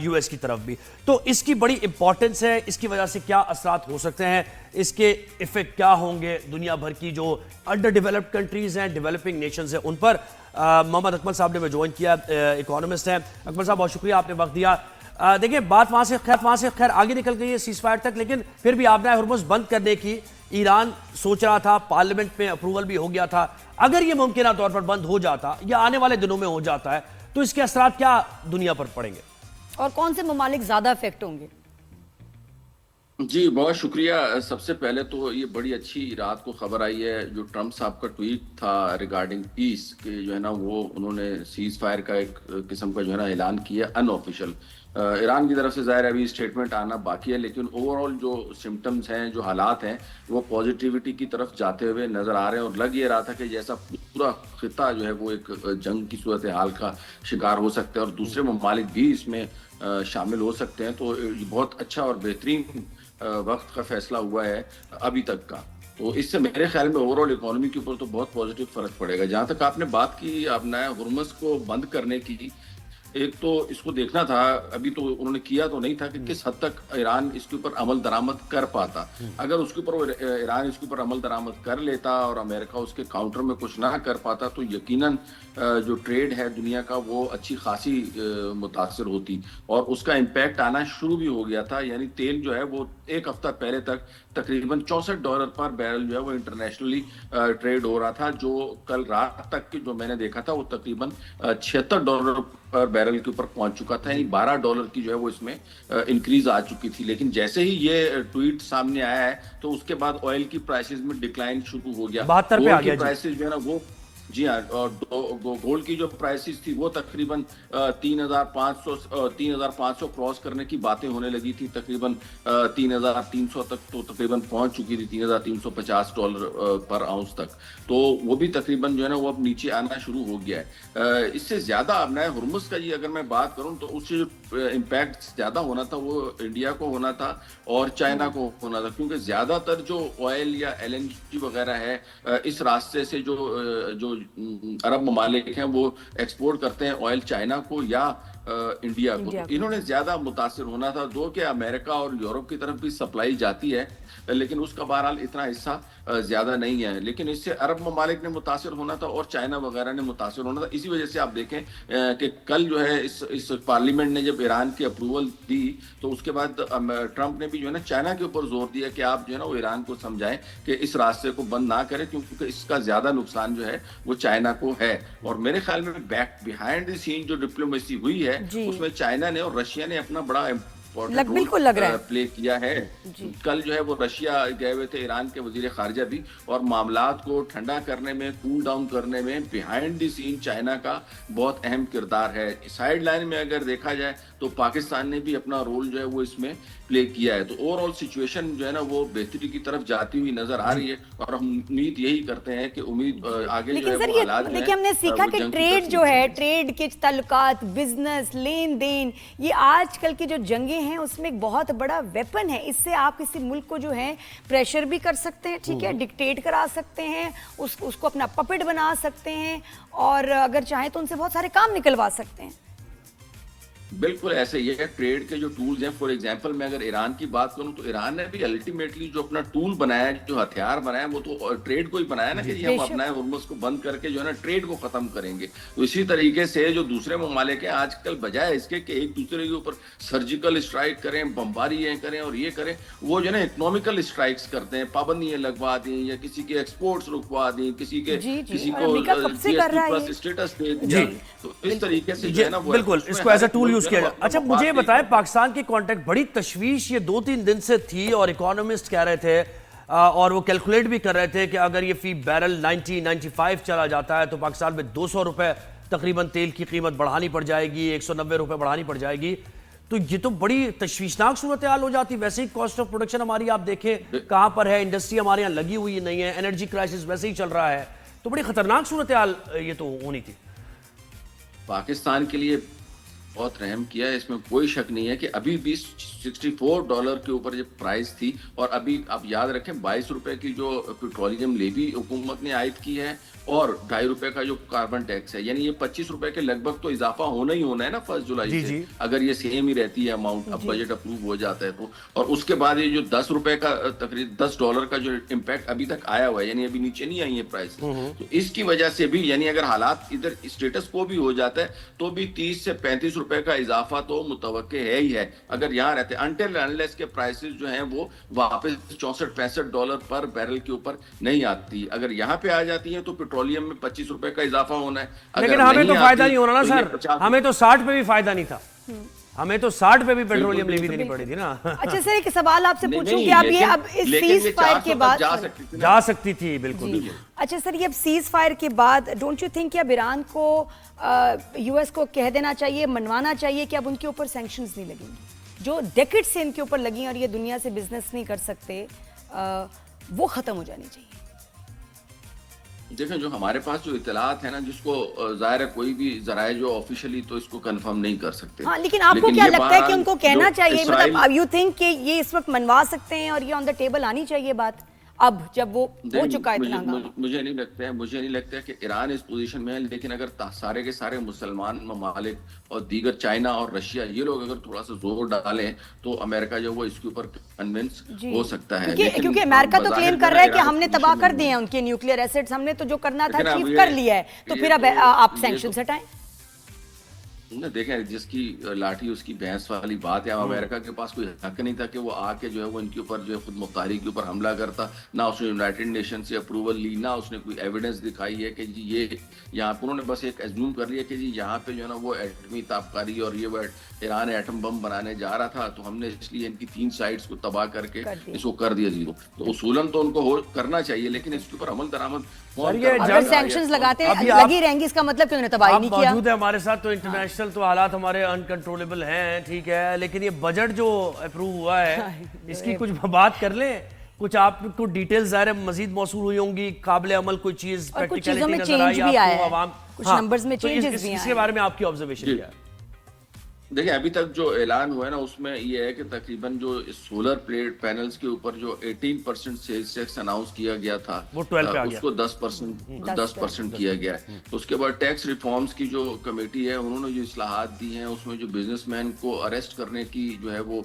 یو ایس کی طرف بھی. تو اس کی بڑی امپورٹنس ہے. اس کی وجہ سے کیا اثرات ہو سکتے ہیں, اس کے ایفیکٹ کیا ہوں گے دنیا بھر کی جو انڈر ڈیولپڈ کنٹریز ہیں, ڈیولپنگ نیشنز ہیں, ان پر. محمد اکمل صاحب نے میں جوائن کیا, اکانومسٹ ہیں. اکمل صاحب, بہت شکریہ, آپ نے وقت دیا. دیکھیں, بات وہاں سے خیر آگے نکل گئی ہے سیز فائر تک, لیکن پھر بھی آبنائے ہرمز بند کرنے کی ایران سوچ رہا تھا, پارلیمنٹ میں اپروول بھی ہو گیا تھا. اگر یہ ممکنہ طور پر بند ہو جاتا یا آنے والے دنوں میں ہو جاتا ہے, تو اس کے اثرات کیا دنیا پر پڑیں گے, اور کون سے ممالک زیادہ افیکٹ ہوں گے؟ جی, بہت شکریہ. سب سے پہلے تو یہ بڑی اچھی رات کو خبر آئی ہے, جو ٹرمپ صاحب کا ٹویٹ تھا ریگارڈنگ پیس, کہ جو ہے نا وہ انہوں نے سیز فائر کا ایک قسم کا جو ہے نا اعلان کیا ان آفیشیل. ایران کی طرف سے ظاہر ابھی اسٹیٹمنٹ آنا باقی ہے, لیکن اوور آل جو سمٹمز ہیں, جو حالات ہیں, وہ پازیٹیوٹی کی طرف جاتے ہوئے نظر آ رہے ہیں. اور لگ یہ رہا تھا کہ جیسا پورا خطہ جو ہے وہ ایک جنگ کی صورتحال کا شکار ہو سکتا ہے, اور دوسرے ممالک بھی اس میں شامل ہو سکتے ہیں. تو یہ بہت اچھا اور بہترین وقت کا فیصلہ ہوا ہے ابھی تک کا. تو اس سے میرے خیال میں اوور آل اکانومی کے اوپر تو بہت پازیٹیو فرق پڑے گا. جہاں تک آپ نے بات کی آبنائے ہرمز کو بند کرنے کی, ایک تو اس کو دیکھنا تھا, ابھی تو انہوں نے کیا تو نہیں تھا کہ کس حد تک ایران اس کے اوپر عمل درآمد کر پاتا. اگر اس کے اوپر ایران اس کے اوپر عمل درآمد کر لیتا اور امریکہ اس کے کاؤنٹر میں کچھ نہ کر پاتا, تو یقیناً جو ٹریڈ ہے دنیا کا وہ اچھی خاصی متاثر ہوتی, اور اس کا امپیکٹ آنا شروع بھی ہو گیا تھا. یعنی تیل جو ہے وہ ایک ہفتہ پہلے تک تقریباً $64 پر بیرل جو ہے وہ انٹرنیشنلی ٹریڈ ہو رہا تھا, جو کل رات تک کی جو میں نے دیکھا تھا وہ تقریباً $76 پر بیرل کے اوپر پہنچ چکا تھا. یعنی $12 کی جو ہے وہ اس میں انکریز آ چکی تھی. لیکن جیسے ہی یہ ٹویٹ سامنے آیا ہے تو اس کے بعد آئل کی پرائسز میں ڈکلائن شروع ہو گیا. 72 پہ آ گیا. پرائسز جو ہے نا وہ जी हाँ, और गोल्ड की जो प्राइसेस थी वो तकरीबन 3,500 क्रॉस करने की बातें होने लगी थी, तकरीबन 3,300 तक तो तकरीबन पहुंच चुकी थी, $3,350 पर आउंस तक। तो वो भी तकरीबन जो है ना वो अब नीचे आना शुरू हो गया है। इससे ज्यादा अब नया हुर्मुज़ का अगर मैं बात करूं तो उससे जो इम्पैक्ट ज्यादा होना था वो इंडिया को होना था और चाइना को होना था, क्योंकि ज्यादातर जो ऑयल या LNG वगैरह है इस रास्ते से जो अरब ममालिक हैं वो एक्सपोर्ट करते हैं ऑयल चाइना को या इंडिया को। तो इन्होंने ज्यादा मुतासिर होना था। दो कि अमेरिका और यूरोप की तरफ भी सप्लाई जाती है, लेकिन उसका बहरहाल इतना हिस्सा ज्यादा नहीं है। लेकिन इससे अरब ममालिक ने मुतासिर होना था और चाइना वगैरह ने मुतासिर होना था। इसी वजह से आप देखें कि कल जो है इस पार्लियामेंट ने जब ईरान की अप्रूवल दी तो उसके बाद ट्रंप ने भी जो है ना चाइना के ऊपर जोर दिया कि आप जो है ना वो ईरान को समझाएं कि इस रास्ते को बंद ना करें, क्योंकि इसका ज्यादा नुकसान जो है वो चाइना को है। और मेरे ख्याल में बिहाइंड द सीन जो डिप्लोमेसी हुई है उसमें चाइना ने और रशिया ने अपना बड़ा बिल्कुल लग रहा है प्ले किया है। कल जो है वो रशिया गए हुए थे, ईरान के वजीर खारजा भी, और मामलात को ठंडा करने में, कूल डाउन करने में बिहाइंड द सीन चाइना का बहुत अहम किरदार है। साइड लाइन में अगर देखा जाए तो पाकिस्तान ने भी अपना रोल जो है वो इसमें प्ले किया है। तो ओवरऑल सिचुएशन जो है ना वो बेहतरी की तरफ जाती हुई नजर आ रही है और हम उम्मीद यही करते हैं कि आगे जो है वो हालात में देखिए हमने सीखा कि ट्रेड जो है, ट्रेड के ताल्लुकात, बिजनेस, लेन देन, ये आजकल की जो जंगें हैं उसमें एक बहुत बड़ा वेपन है। इससे आप किसी मुल्क को जो है प्रेशर भी कर सकते हैं, ठीक है, डिक्टेट करा सकते हैं, उसको अपना पपेट बना सकते हैं और अगर चाहे तो उनसे बहुत सारे काम निकलवा सकते हैं। बिल्कुल ऐसे ही है। ट्रेड के जो टूल्स हैं, फॉर एग्जांपल मैं अगर ईरान की बात करूं तो ईरान ने भी अल्टीमेटली जो अपना टूल बनाया है, जो हथियार बनाया वो तो ट्रेड को ही बनाया ना कि हम अपना हुर्मुज़ को बंद करके जो है ना ट्रेड को खत्म करेंगे। तो इसी तरीके से जो दूसरे ममालिक हैं आजकल बजाय इसके कि एक दूसरे के ऊपर सर्जिकल स्ट्राइक करें, बमबारियां करें और ये करें, वो जो है ना इकोनॉमिकल स्ट्राइक्स करते हैं, पाबंदियां लगवा दी या किसी के एक्सपोर्ट्स रुकवा दी, किसी को स्टेटस दे दिया। तो इस तरीके से जो है ना बिल्कुल इसको एज अ टूल किया। अच्छा मुझे बताएं, पाकिस्तान की कॉन्टेक्ट बड़ी तशवीश ये 2-3 दिन से थी और इकोनॉमिस्ट कह रहे थे और वो कैलकुलेट भी कर रहे थे कि अगर ये फी बैरल 90-95 चला जाता है तो पाकिस्तान में 200 रुपए तकरीबन तेल की कीमत बढ़ानी पड़ जाएगी, 190 रुपए बढ़ानी पड़ जाएगी। तो ये तो बड़ी तशवीशनाक सूरत हाल हो जाती। वैसे ही कॉस्ट ऑफ प्रोडक्शन हमारी आप देखें कहां पर है, इंडस्ट्री हमारे यहाँ लगी हुई नहीं है, एनर्जी क्राइसिस वैसे ही चल रहा है, तो बड़ी खतरनाक सूरत हाल ये तो होनी थी। पाकिस्तान के लिए बहुत रहम किया है, इसमें कोई शक नहीं है कि अभी भी $64 के ऊपर जो प्राइस थी और अभी आप याद रखें 22 रुपए की जो पेट्रोलियम लेवी हुकूमत ने आयद की है और 2.5 रुपए का जो कार्बन टैक्स है, यानी ये 25 रुपए के लगभग तो इजाफा होना ही होना है ना 1 जुलाई से, अगर ये सेम ही रहती है अमाउंट, अब बजट अप्रूव हो जाता है तो। और उसके बाद ये जो 10 रुपए का तकरीबन $10 का जो इम्पैक्ट अभी तक आया हुआ है, यानी अभी नीचे नहीं आई है प्राइस, तो इसकी वजह से भी यानी अगर हालात इधर स्टेटस को भी हो जाता है तो भी 30 से 35 रुपए का इजाफा तो मुतवक्के है ही है अगर यहाँ रहते, अनटिल अनलेस के प्राइसेस जो हैं वो वापस $64-65 पर बैरल के ऊपर नहीं आती। अगर यहाँ पे आ जाती है तो पेट्रोलियम में 25 रुपए का इजाफा होना है। लेकिन हमें तो फायदा नहीं होना ना सर, हमें तो 60 पे भी फायदा नहीं था, हमें तो 60 पे भी पेट्रोलियम लेवी देनी पड़ी थी ना। अच्छा सर एक सवाल आपसे पूछूं कि आप ये अब इस सीज फायर के बाद जा सकती थी, बिल्कुल। अच्छा सर ये अब सीज फायर के बाद डोंट यू थिंक कि अब ईरान को यूएस को कह देना चाहिए, मनवाना चाहिए कि अब उनके ऊपर सैंक्शंस नहीं लगेंगी, जो डेकेड से इनके ऊपर लगी और ये दुनिया से बिजनेस नहीं कर सकते, वो खत्म हो जानी चाहिए? देखें जो हमारे पास जो इतलात है ना, जिसको जाहिर है कोई भी जराए जो ऑफिशियली तो इसको कंफर्म नहीं कर सकते। हाँ, लेकिन आपको क्या लगता है कि उनको कहना चाहिए, मतलब यू थिंक कि ये इस वक्त मनवा सकते हैं और ये ऑन द टेबल आनी चाहिए बात अब जब वो हो चुका है इतना? मुझे नहीं लगता है कि ईरान इस पोजीशन में है, लेकिन अगर सारे के सारे मुसलमान ममालिक और दीगर चाइना और रशिया ये लोग अगर थोड़ा सा जोर डालें तो अमेरिका जो वो इसके ऊपर कन्विंस हो सकता है। क्योंकि अमेरिका तो क्लेम कर रहा है कि हमने तबाह कर दिए हैं उनके न्यूक्लियर एसेट्स, हमने तो जो करना था अचीव कर लिया है, तो फिर अब आप सैंक्शंस हटाएं। دیکھیں جس کی لاٹھی اس کی بھینس والی بات ہے. امریکہ کے پاس کوئی حق نہیں تھا کہ وہ آ کے جو ہے وہ ان کے اوپر جو ہے خود مختاری کے اوپر حملہ کرتا. نہ اس نے یونائٹڈ نیشن سے اپروول لی, نہ اس نے کوئی ایویڈنس دکھائی ہے کہ جی یہ یہاں پہ انہوں نے بس ایک ایزیوم کر لیا کہ جی یہاں پہ جو ہے نا وہ ایٹمی تابکاری اور یہ ایران ایٹم بم بنانے جا رہا تھا, تو ہم نے اس لیے ان کی 3 سائٹس کو تباہ کر کے اس کو کر دیا زیرو. تو اصولاً تو ان کو کرنا چاہیے, لیکن اس کے اوپر عمل درآمد اگر سینکشنز لگاتے لگی رہیں گی, اس کا مطلب کہ انہوں نے تباہی نہیں کیا. موجود ہے ہمارے ساتھ, تو انٹرنیشنل تو حالات ہمارے انکنٹرولبل ہیں, ٹھیک ہے, لیکن یہ بجٹ جو اپروو ہوا ہے اس کی کچھ بات کر لیں. کچھ آپ کو ڈیٹیلز ظاہر ہے مزید موصول ہوئی ہوں گی, قابل عمل کوئی چیز پریکٹیکلٹی نظر آئی آپ کو, عوام کچھ نمبرز میں چینجز بھی آئے, اس کے بارے میں آپ کی آبزرویشن کیا ہے؟ دیکھیں ابھی تک جو اعلان ہوا ہے نا اس میں یہ ہے کہ تقریباً جو سولر پلیٹ پینلز کے اوپر جو 18% سیلز ٹیکس اناؤنس کیا گیا تھا وہ 12 پہ آ گیا, اس کو 10% کیا گیا ہے. تو اس کے بعد ٹیکس ریفارمز کی جو کمیٹی ہے انہوں نے جو اصلاحات دی ہیں اس میں جو بزنس مین کو اریسٹ کرنے کی جو ہے وہ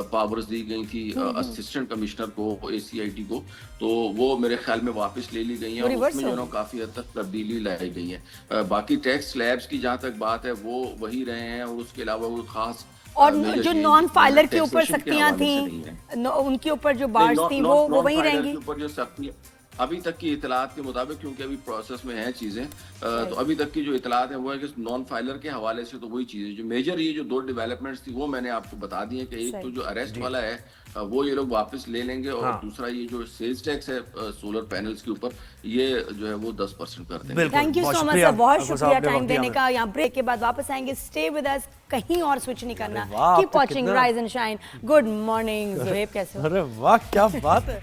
پاورز دی گئی تھی اسسٹنٹ کمشنر کو, ACIT کو, تو وہ میرے خیال میں واپس لے لی گئی ہیں, اور اس میں جو ہے کافی حد تک تبدیلی لائی گئی ہے. باقی ٹیکس سلیبس کی جہاں تک بات ہے وہ وہی رہے ہیں, اور اس کے علاوہ کوئی خاص اور جو نان فائلر کے اوپر سختیاں تھیں ان کے اوپر جو بارز تھیں وہ وہی رہیں گی. ابھی تک کی اطلاعات کے مطابق, کیونکہ ابھی پروسیس میں ہیں چیزیں, تو ابھی تک کی جو اطلاعات ہیں وہ ہے کہ نان فائلر کے حوالے سے تو وہی چیزیں جو میجر یہ جو 2 ڈیولپمنٹس تھی وہ میں نے آپ کو بتا دی ہیں کہ ایک تو جو اریسٹ والا ہے وہ یہ لوگ واپس لے لیں گے, اور دوسرا یہ جو سیلز ٹیکس ہے سولر پینلز کے اوپر یہ جو ہے وہ 10% کر دیں گے. تھینک یو سو مچ سر, بہت شکریہ ٹائم دینے کا. یہاں بریک کے بعد واپس آئیں گے, اسٹے ود اس, کہیں اور سوئچ نہیں کرنا. Keep watching rise and shine. Good morning Zohaib, کیسے ہو؟ ارے واہ کیا بات ہے.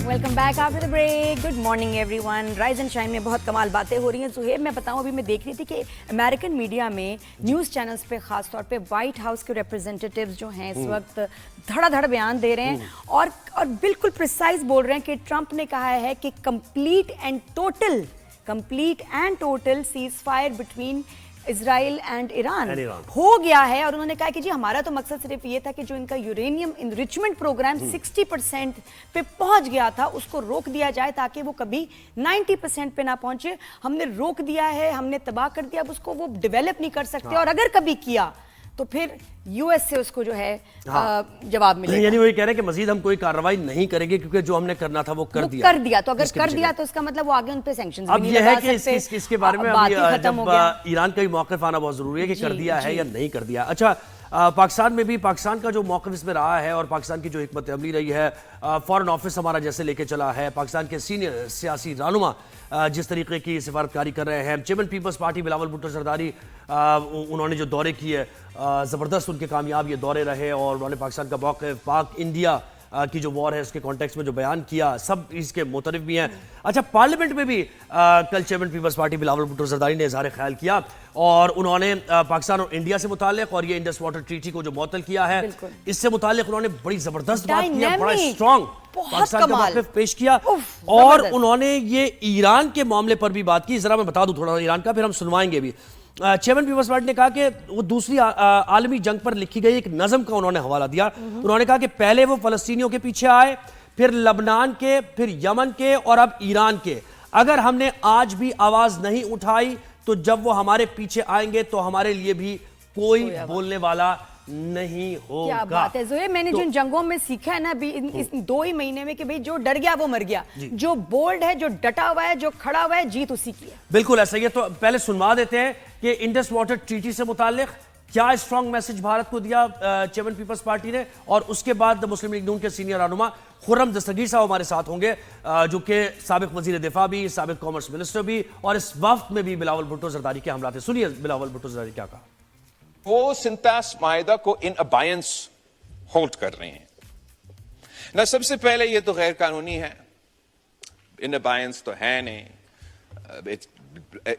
Welcome back after the break. Good morning every one. Rise and shine میں بہت کمال باتیں ہو رہی ہیں. زہیب میں بتاؤں, ابھی میں دیکھ رہی تھی کہ امریکن میڈیا میں نیوز چینلز پہ خاص طور پہ وائٹ ہاؤس کے ریپرزینٹیٹیوز جو ہیں اس وقت دھڑا دھڑ بیان دے رہے ہیں, اور بالکل پریسائز بول رہے ہیں کہ ٹرمپ نے کہا ہے کہ complete and total ceasefire between Israel and Iran ہو گیا ہے. اور انہوں نے کہا کہ جی ہمارا تو مقصد صرف یہ تھا کہ جو ان کا یورینیم انریچمنٹ پروگرام 60% پہ پہنچ گیا تھا اس کو روک دیا جائے تاکہ وہ کبھی 90% پہ نہ پہنچے. ہم نے روک دیا ہے, ہم نے تباہ کر دیا, اب اس کو وہ ڈیولپ نہیں کر سکتے, اور اگر کبھی کیا تو پھر یو ایس سے اس کو جو ہے جواب ملے گا. یعنی وہی کہہ رہے ہیں کہ مزید ہم کوئی کارروائی نہیں کریں گے کیونکہ جو ہم نے کرنا تھا وہ کر دیا. تو اگر کر دیا تو اس کا مطلب وہ آگے ان پہ سینکشنز بھی اب نہیں یہ ہے لگا کہ سکتے. اس کے بارے میں جب ایران کا بھی موقف آنا بہت ضروری ہے کہ کر دیا ہے یا نہیں کر دیا. اچھا, پاکستان میں بھی پاکستان کا جو موقف اس میں رہا ہے اور پاکستان کی جو حکمت عملی رہی ہے, فارن آفس ہمارا جیسے لے کے چلا ہے, پاکستان کے سینئر سیاسی رہنما جس طریقے کی سفارتکاری کر رہے ہیں, چیئرمین پیپلز پارٹی بلاول بھٹو زرداری, انہوں نے جو دورے کیے زبردست ان کے کامیاب یہ دورے رہے, اور انہوں نے پاکستان کا موقف, پاک انڈیا کی جو وار ہے اس کے کانٹیکس میں جو بیان کیا, سب اس کے مترف بھی ہیں. اچھا, پارلیمنٹ میں بھی کل چیئرمین پیپلز پارٹی بلاول بھٹو زرداری نے اظہار خیال کیا, اور انہوں نے پاکستان اور انڈیا سے متعلق اور یہ انڈس واٹر ٹریٹی کو جو معطل کیا ہے اس سے متعلق انہوں نے بڑی زبردست بات کی, بڑا اسٹرانگ پاکستان کا موقف پیش کیا, اور انہوں نے یہ ایران کے معاملے پر بھی بات کی. ذرا میں بتا دوں تھوڑا ایران کا, پھر ہم سنوائیں گے بھی. چیئرمین پیپلز پارٹی نے کہا کہ وہ دوسری عالمی جنگ پر لکھی گئی ایک نظم کا انہوں نے حوالہ دیا. انہوں نے کہا کہ پہلے وہ فلسطینیوں کے پیچھے آئے, پھر لبنان کے, پھر یمن کے, اور اب ایران کے. اگر ہم نے آج بھی آواز نہیں اٹھائی تو جب وہ ہمارے پیچھے آئیں گے تو ہمارے لیے بھی کوئی بولنے والا نہیں ہوگا. کیا بات ہے زہیب, میں نے جن جنگوں میں سیکھا ہے نا اس 2 ہی مہینے میں کہ بھئی جو ڈر گیا وہ مر گیا, جو بولڈ ہے, جو ڈٹا ہوا ہے, جو کھڑا ہوا ہے, جیت اسی کی ہے. بالکل ایسا ہی ہے. تو پہلے سنوا دیتے ہیں کہ انڈس واٹر ٹریٹی سے متعلق کیا اسٹرانگ میسج بھارت کو دیا چیئرمین پیپلز پارٹی نے, اور اس کے بعد مسلم لیگ نون کے سینئر رہنما خرم دستگیر صاحب ہمارے ساتھ ہوں گے, جو کہ سابق وزیر دفاع بھی, سابق کامرس منسٹر بھی, اور اس وفد میں بھی بلاول بھٹو زرداری کے حملات ہیں. سنیے بلاول بھٹو زرداری کیا کہا. وہ سنتاس معاہدہ کو ان ابائنس ہولڈ کر رہے ہیں. نہ سب سے پہلے یہ تو غیر قانونی ہے, ان ابائنس تو ہے نہیں.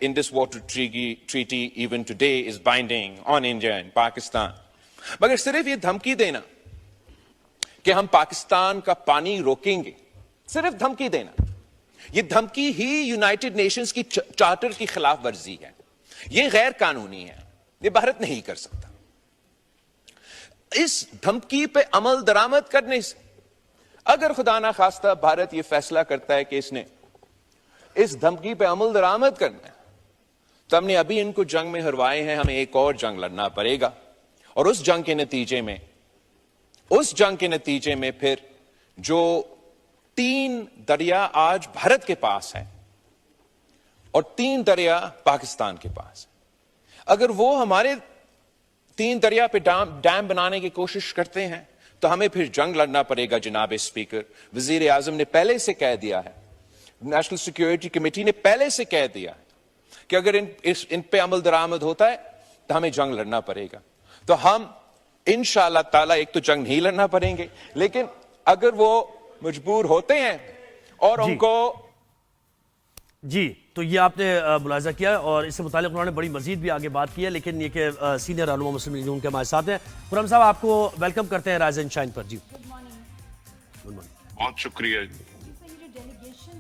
Indus Water Treaty even today is binding on India and Pakistan. مگر صرف یہ دھمکی دینا کہ ہم پاکستان کا پانی روکیں گے, صرف دھمکی دینا, یہ دھمکی ہی یونائٹڈ نیشنز کی چارٹر کی خلاف ورزی ہے. یہ غیر قانونی ہے, یہ بھارت نہیں کر سکتا. इस धमकी पे अमल दरामद करने से, अगर खुदा ना खास्ता भारत ये फैसला करता है कि इसने इस धमकी पे अमल दरामद करना है, तो हमने अभी इनको जंग में हरवाए हैं, हमें एक और जंग लड़ना पड़ेगा। और उस जंग के नतीजे में फिर जो 3 दरिया आज भारत के पास है और 3 दरिया पाकिस्तान के पास है, अगर वो हमारे 3 दरिया पे डैम बनाने की कोशिश करते हैं तो हमें फिर जंग लड़ना पड़ेगा। जनाब स्पीकर, वजीर आजम ने पहले से कह दिया है, नेशनल सिक्योरिटी कमेटी ने पहले से कह दिया है कि अगर इन पे अमल दरामद होता है तो हमें जंग लड़ना पड़ेगा। तो हम इंशाअल्लाह ताला एक तो जंग नहीं लड़ना पड़ेंगे, लेकिन अगर वो मजबूर होते हैं और उनको जी, तो ये आपने मुलाहिजा किया और इससे मुतालिक उन्होंने बड़ी मजीद भी आगे बात की है, लेकिन ये कि सीनियर रहनुमा मुस्लिम लीग नून के हमारे साथ हैं। खुर्रम साहब, आपको वेलकम करते हैं राइज एंड शाइन पर। जी गुड मॉर्निंग। बहुत शुक्रिया।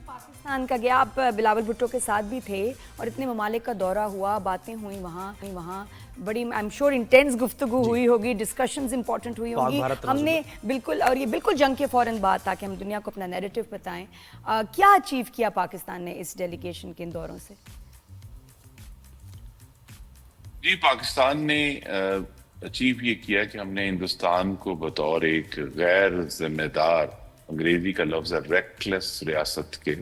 पाकिस्तान का गया, आप बिलावल भुट्टो के साथ भी थे और इतने ममालिक का दौरा हुआ, बातें हुई वहाँ बड़ी आई एम श्योर इंटेंस गुफ्तगू हुई होगी, डिस्कशंस इंपॉर्टेंट हुई होगी। हमने बिल्कुल, और ये बिल्कुल जंग के फौरन बाद, ताकि हम दुनिया को अपना नैरेटिव बताएं। क्या अचीव किया पाकिस्तान ने इस डेलीगेशन के इन दौरों से? जी, पाकिस्तान ने अचीव ये किया कि हमने हिंदुस्तान को बतौर एक गैर जिम्मेदार, अंग्रेजी का लफ्ज है रेकलेस रियासत के,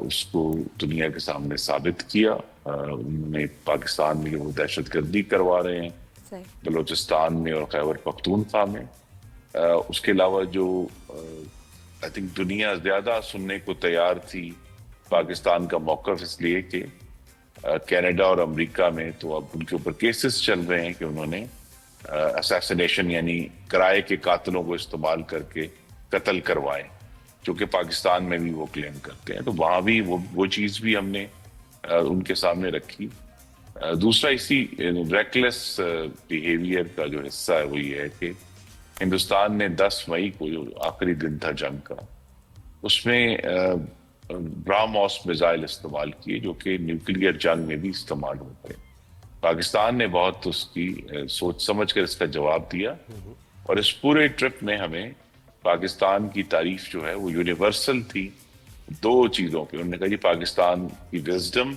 उसको दुनिया के सामने साबित किया। उन्होंने पाकिस्तान में वो दहशतगर्दी करवा रहे हैं बलूचिस्तान में और खैबर पख्तूनख्वा में, उसके अलावा जो आई थिंक दुनिया ज्यादा सुनने को तैयार थी पाकिस्तान का मौक़िफ़, इसलिए कि कनाडा और अमेरिका में तो अब उनके ऊपर केसेस चल रहे हैं कि उन्होंने असैसिनेशन यानी किराए के कातिलों को इस्तेमाल करके कत्ल करवाए, जो कि पाकिस्तान में भी वो क्लेम करते हैं। तो वहाँ भी वो चीज़ भी हमने उनके सामने रखी। दूसरा इसी रेकलेस बिहेवियर का जो हिस्सा है वो ये है कि हिंदुस्तान ने 10 मई को जो आखिरी दिन था जंग का, उसमें ब्रह्मोस मिसाइल इस्तेमाल किए, जो कि न्यूक्लियर जंग में भी इस्तेमाल होते हैं। पाकिस्तान ने बहुत उसकी सोच समझ कर इसका जवाब दिया और इस पूरे ट्रिप में हमें पाकिस्तान की तारीफ जो है वो यूनिवर्सल थी 2 चीज़ों पे। उन्होंने कहा जी पाकिस्तान की विजडम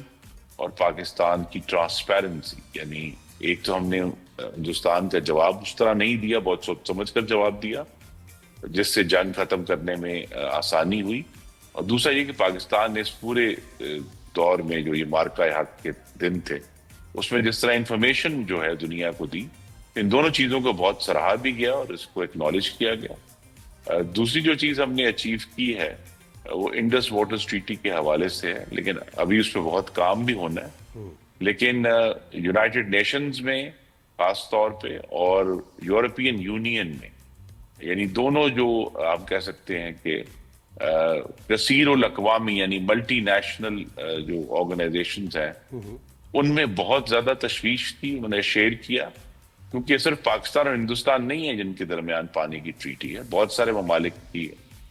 और पाकिस्तान की ट्रांसपेरेंसी, यानी एक तो हमने हिंदुस्तान का जवाब उस तरह नहीं दिया, बहुत सोच समझ कर जवाब दिया जिससे जंग खत्म करने में आसानी हुई, और दूसरा ये कि पाकिस्तान ने इस पूरे दौर में जो ये मार्का हक के दिन थे उसमें जिस तरह इंफॉर्मेशन जो है दुनिया को दी, इन दोनों चीज़ों को बहुत सराहा भी गया और इसको एक्नॉलेज किया गया। दूसरी जो चीज़ हमने अचीव की है वो इंडस वाटर्स ट्रीटी के हवाले से है, लेकिन अभी उस पर बहुत काम भी होना है। लेकिन यूनाइटेड नेशंस में खास तौर पे और यूरोपियन यूनियन में, यानी दोनों जो आप कह सकते हैं कि कसीर उल अक़वामी यानी मल्टी नेशनल जो ऑर्गेनाइजेशंस हैं, उनमें बहुत ज्यादा तशवीश थी, उन्होंने शेयर किया, क्योंकि सिर्फ पाकिस्तान और हिंदुस्तान नहीं है जिनके दरमियान पानी की ट्रीटी है, बहुत सारे ममालिक की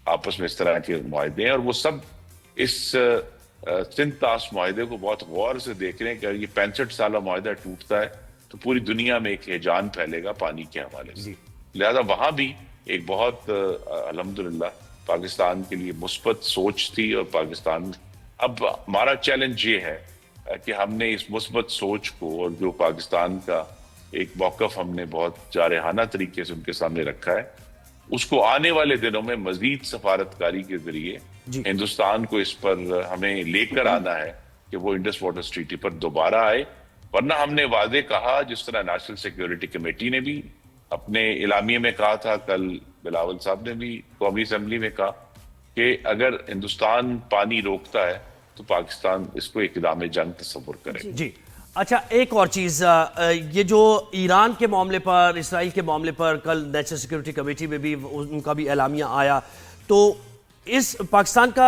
आपस में इस तरह के मुआहदे हैं और वो सब इस सिंतास मुआहदे को बहुत गौर से देख रहे हैं कि अगर ये 65 साल मुआहदा टूटता है तो पूरी दुनिया में एक हैजान फैलेगा पानी के हवाले से। लिहाजा वहां भी एक बहुत अल्हम्दुलिल्लाह पाकिस्तान के लिए मुस्बत सोच थी, और पाकिस्तान अब हमारा चैलेंज ये है कि हमने इस मुस्बत सोच को और जो पाकिस्तान का एक मौक़िफ़ हमने बहुत जारहाना तरीके से उनके सामने रखा है, उसको आने वाले दिनों में मजीद सफारतकारी के जरिए हिंदुस्तान को इस पर हमें लेकर आना है कि वो इंडस वाटर्स ट्रीटी पर दोबारा आए। वरना हमने वादे कहा, जिस तरह नेशनल सिक्योरिटी कमेटी ने भी अपने इलामिये में कहा था, कल बिलावल साहब ने भी कौमी असेंबली में कहा कि अगर हिंदुस्तान पानी रोकता है तो पाकिस्तान इसको इक़दाम जंग तस्वुर करे। जी अच्छा, एक और चीज़, ये जो ईरान के मामले पर, इसराइल के मामले पर कल नेशनल सिक्योरिटी कमेटी में भी उनका भी एलामिया आया, तो इस पाकिस्तान का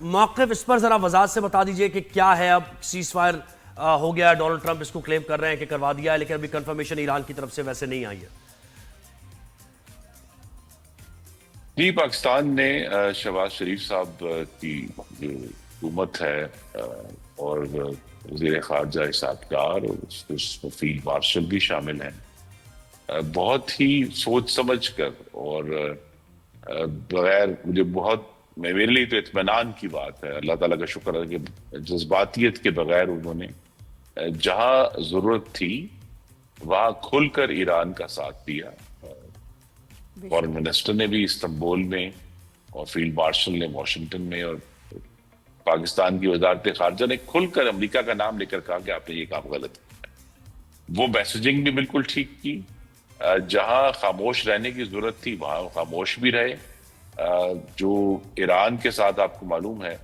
मौक़िफ़ इस पर ज़रा वज़ाहत से बता दीजिए कि क्या है। अब सीज़ फायर हो गया, डोनाल्ड ट्रंप इसको क्लेम कर रहे हैं कि करवा दिया है, लेकिन अभी कंफर्मेशन ईरान की तरफ से वैसे नहीं आई है। जी, पाकिस्तान ने शहबाज शरीफ साहब की जो हुकूमत है और वज़ीर ख़ारजा इसाक़ डार और उसमें फील्ड मार्शल भी शामिल हैं, بہت ہی سوچ سمجھ کر اور بغیر مجھے میرے لیے تو اطمینان کی بات ہے، اللہ تعالیٰ کا شکر ہے کہ جذباتیت کے بغیر انہوں نے جہاں ضرورت تھی وہاں کھل کر ایران کا ساتھ دیا. فارن منسٹر نے بھی استنبول میں اور فیلڈ مارشل نے واشنگٹن میں اور پاکستان کی وزارت خارجہ نے کھل کر امریکہ کا نام لے کر کہا کہ آپ نے یہ کام غلط کیا. وہ میسجنگ بھی بالکل ٹھیک کی، جہاں خاموش رہنے کی ضرورت تھی وہاں خاموش بھی رہے. جو ایران کے ساتھ آپ کو معلوم ہے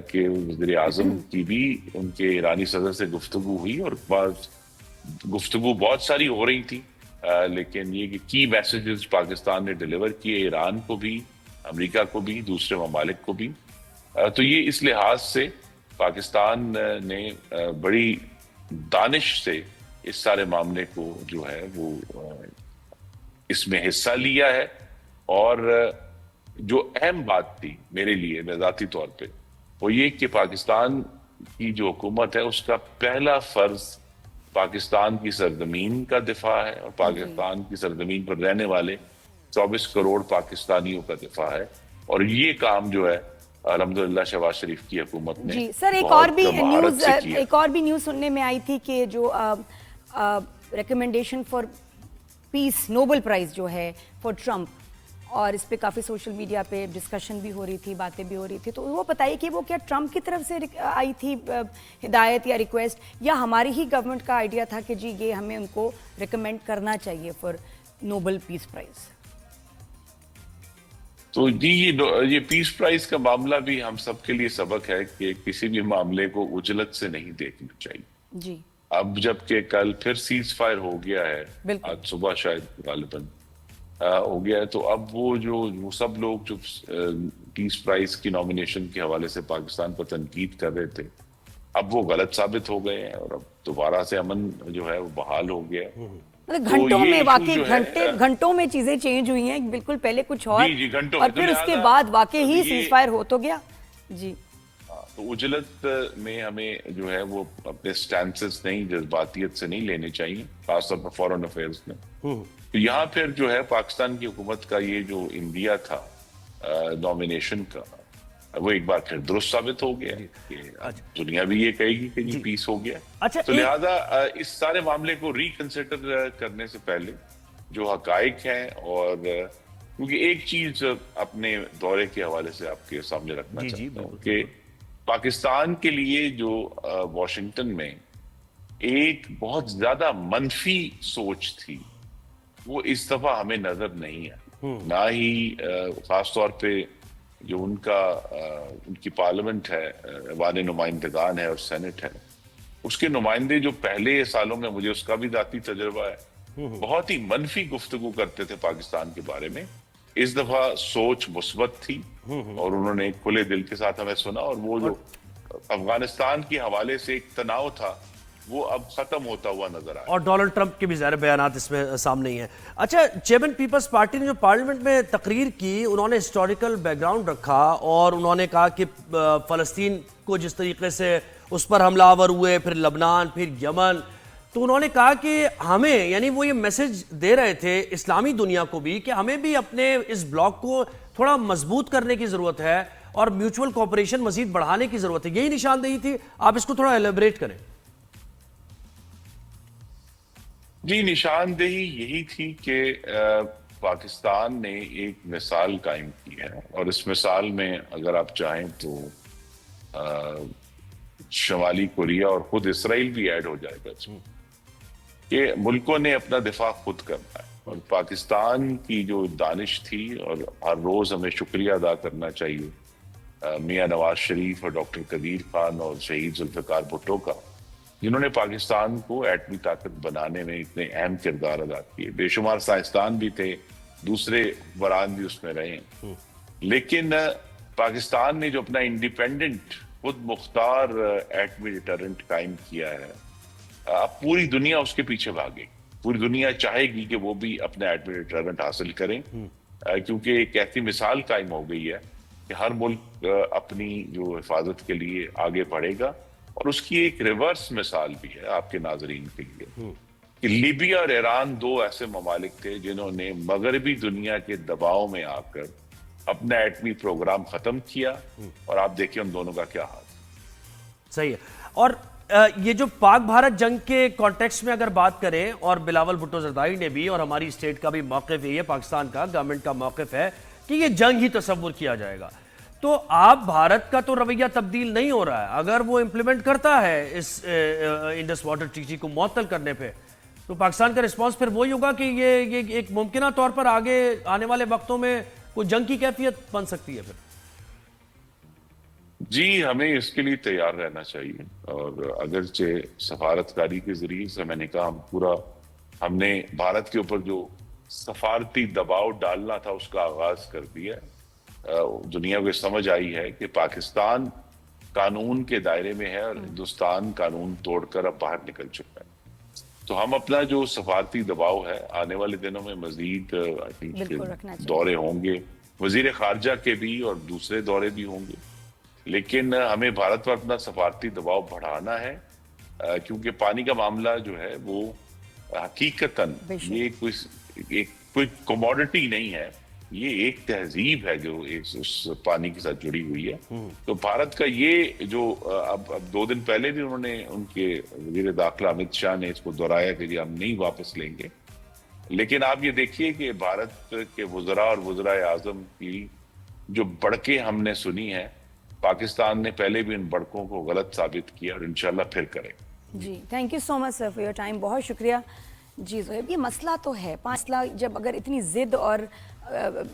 کہ وزیر اعظم کی بھی ان کے ایرانی صدر سے گفتگو ہوئی اور گفتگو بہت ساری ہو رہی تھی، لیکن یہ کہ کی میسیجز پاکستان نے ڈیلیور کیے ایران کو بھی، امریکہ کو بھی، دوسرے ممالک کو بھی. تو یہ اس لحاظ سے پاکستان نے بڑی دانش سے اس سارے معاملے کو جو ہے وہ اس میں حصہ لیا ہے. اور جو اہم بات تھی میرے لیے ذاتی طور پہ وہ یہ کہ پاکستان کی جو حکومت ہے اس کا پہلا فرض پاکستان کی سرزمین کا دفاع ہے اور پاکستان کی سرزمین پر رہنے والے 24 کروڑ پاکستانیوں کا دفاع ہے. اور یہ کام جو ہے الحمدللہ شہباز شریف کی حکومت نے جی سر، ایک اور بھی نیوز سننے میں آئی تھی کہ جو recommendation for peace Nobel prize جو ہے فار ٹرمپ، اور اس پہ کافی سوشل میڈیا پہ ڈسکشن بھی ہو رہی تھی، باتیں بھی ہو رہی تھی، تو وہ بتائیے کہ وہ کیا ٹرمپ کی طرف سے آئی تھی ہدایت یا ریکویسٹ، یا ہماری ہی گورنمنٹ کا آئیڈیا تھا کہ جی یہ ہمیں ان کو ریکمینڈ کرنا چاہیے فار نوبل پیس پرائز؟ تو جی یہ پیس پرائز کا معاملہ بھی ہم سب کے لیے سبق ہے کہ کسی بھی معاملے کو عجلت سے نہیں دیکھنا چاہیے. جی اب جب کہ کل پھر سیز فائر ہو گیا ہے، آج صبح شاید غالباً ہو گیا ہے، تو اب وہ سب لوگ جو پیس پرائز کی نامینیشن کے حوالے سے پاکستان پر تنقید کر رہے تھے اب وہ غلط ثابت ہو گئے ہیں اور اب دوبارہ سے امن جو ہے وہ بحال ہو گیا. گھنٹوں میں واقعی گھنٹوں میں چیزیں چینج ہوئی ہیں، بالکل پہلے کچھ اور اور پھر اس کے بعد واقعی ہی سیز فائر ہو تو گیا. جی تو اجلت میں ہمیں جو ہے وہ اپنے سٹینسز نہیں، جذباتیت سے نہیں لینے چاہیے، خاص طور پر فورن افیئرز میں. تو یہاں پھر جو ہے پاکستان کی حکومت کا یہ جو انڈیا تھا نامینیشن کا، وہ ایک بار پھر درست ثابت ہو گیا کہ دنیا بھی یہ کہے گی کہ یہ پیس ہو گیا. تو لہذا اس سارے معاملے کو ریکنسیڈر کرنے سے پہلے جو حقائق ہیں، اور کیونکہ ایک چیز اپنے دورے کے حوالے سے آپ کے سامنے رکھنا چاہتا ہوں کہ پاکستان کے لیے جو واشنگٹن میں ایک بہت زیادہ منفی سوچ تھی وہ اس دفعہ ہمیں نظر نہیں ہے. نہ ہی خاص طور پہ جو ان کی پارلیمنٹ ہے، ایوان نمائندگان ہے اور سینٹ ہے، اس کے نمائندے جو پہلے سالوں میں، مجھے اس کا بھی ذاتی تجربہ ہے، بہت ہی منفی گفتگو کرتے تھے پاکستان کے بارے میں. اس دفعہ سوچ مثبت تھی اور انہوں نے کھلے دل کے ساتھ ہمیں سنا، اور وہ جو افغانستان کے حوالے سے ایک تناؤ تھا وہ اب ختم ہوتا ہوا نظر آیا. اور ڈونلڈ ٹرمپ کے بھی ظاہر بیانات اس میں سامنے ہی ہیں. اچھا، چیئرمین پیپلز پارٹی نے جو پارلیمنٹ میں تقریر کی، انہوں نے ہسٹوریکل بیک گراؤنڈ رکھا اور انہوں نے کہا کہ فلسطین کو جس طریقے سے اس پر حملہ آور ہوئے، پھر لبنان، پھر یمن، تو انہوں نے کہا کہ ہمیں، یعنی وہ یہ میسج دے رہے تھے اسلامی دنیا کو بھی کہ ہمیں بھی اپنے اس بلاک کو تھوڑا مضبوط کرنے کی ضرورت ہے اور میوچول کوپریشن مزید بڑھانے کی ضرورت ہے. یہی نشاندہی تھی، آپ اس کو تھوڑا ایلیبریٹ کریں. جی، نشاندہی یہی تھی کہ پاکستان نے ایک مثال قائم کی ہے، اور اس مثال میں اگر آپ چاہیں تو شمالی کوریا اور خود اسرائیل بھی ایڈ ہو جائے گا کہ ملکوں نے اپنا دفاع خود کرنا ہے. اور پاکستان کی جو دانش تھی، اور ہر روز ہمیں شکریہ ادا کرنا چاہیے میاں نواز شریف اور ڈاکٹر قدیر خان اور شہید ذوالفقار بھٹو کا، جنہوں نے پاکستان کو ایٹمی طاقت بنانے میں اتنے اہم کردار ادا کیے. بے شمار سائنسدان بھی تھے، دوسرے بران بھی اس میں رہے. لیکن پاکستان نے جو اپنا انڈیپینڈنٹ خود مختار ایٹمی ڈیٹرنٹ قائم کیا ہے، اب پوری دنیا اس کے پیچھے بھاگے. پوری دنیا چاہے گی کہ وہ بھی اپنا ایٹمی ڈیٹرنٹ حاصل کریں، کیونکہ ایک ایسی مثال قائم ہو گئی ہے کہ ہر ملک اپنی جو حفاظت کے لیے آگے بڑھے گا. اور اس کی ایک ریورس مثال بھی ہے آپ کے ناظرین کے لیے कि लीबिया और ईरान दो ऐसे ममालिक थे जिन्होंने मगरबी दुनिया के दबाव में आकर अपना एटमी प्रोग्राम खत्म किया, और आप देखिए उन दोनों का क्या हाल। सही है। और ये जो पाक भारत जंग के कॉन्टेक्स्ट में अगर बात करें, और बिलावल भुट्टो जरदारी ने भी और हमारी स्टेट का भी मौक़िफ़ ये है, पाकिस्तान का गवर्नमेंट का मौक़िफ़ है कि ये जंग ही तसव्वुर किया जाएगा, तो आप भारत का तो रवैया तब्दील नहीं हो रहा है। अगर वो इम्प्लीमेंट करता है इस इंडस वाटर ट्रीटी को मुअत्तल करने पे, तो पाकिस्तान का रिस्पांस फिर वही होगा कि ये एक मुमकिन तौर पर आगे आने वाले वक्तों में कोई जंग की कैफियत बन सकती है फिर। जी, हमें इसके लिए तैयार रहना चाहिए, और अगरचे सफारतकारी के जरिए से मैंने कहा हमने भारत के ऊपर जो सफारती दबाव डालना था उसका आगाज कर दिया। दुनिया को समझ आई है कि पाकिस्तान कानून के दायरे में है और हिंदुस्तान कानून तोड़कर अब बाहर निकल चुका है। तो हम अपना जो सफारती दबाव है आने वाले दिनों में मजीद आई थिंक दौरे होंगे, वजीर खारजा के भी और दूसरे दौरे भी होंगे, लेकिन हमें भारत पर अपना सफारती दबाव बढ़ाना है, क्योंकि पानी का मामला जो है वो हकीकतन ये कोई कमोडिटी नहीं है, ये एक तहजीब है जो उस पानी के साथ जुड़ी हुई है। तो भारत का ये जो अब 2 दिन पहले भी उन्होंने उनके वज़ीर दाखिला अमित शाह ने इसको दोहराया कि हम नहीं वापस लेंगे, लेकिन आप ये देखिए कि भारत के वज़रा और वज़राए आज़म की जो बड़के हमने सुनी है, पाकिस्तान ने पहले भी इन बड़कों को गलत साबित किया और इंशाल्लाह फिर करें। जी, thank you so much sir for your time, बहुत शुक्रिया। जी ज़ोहैब, ये मसला तो है, मसला जब अगर इतनी ज़िद और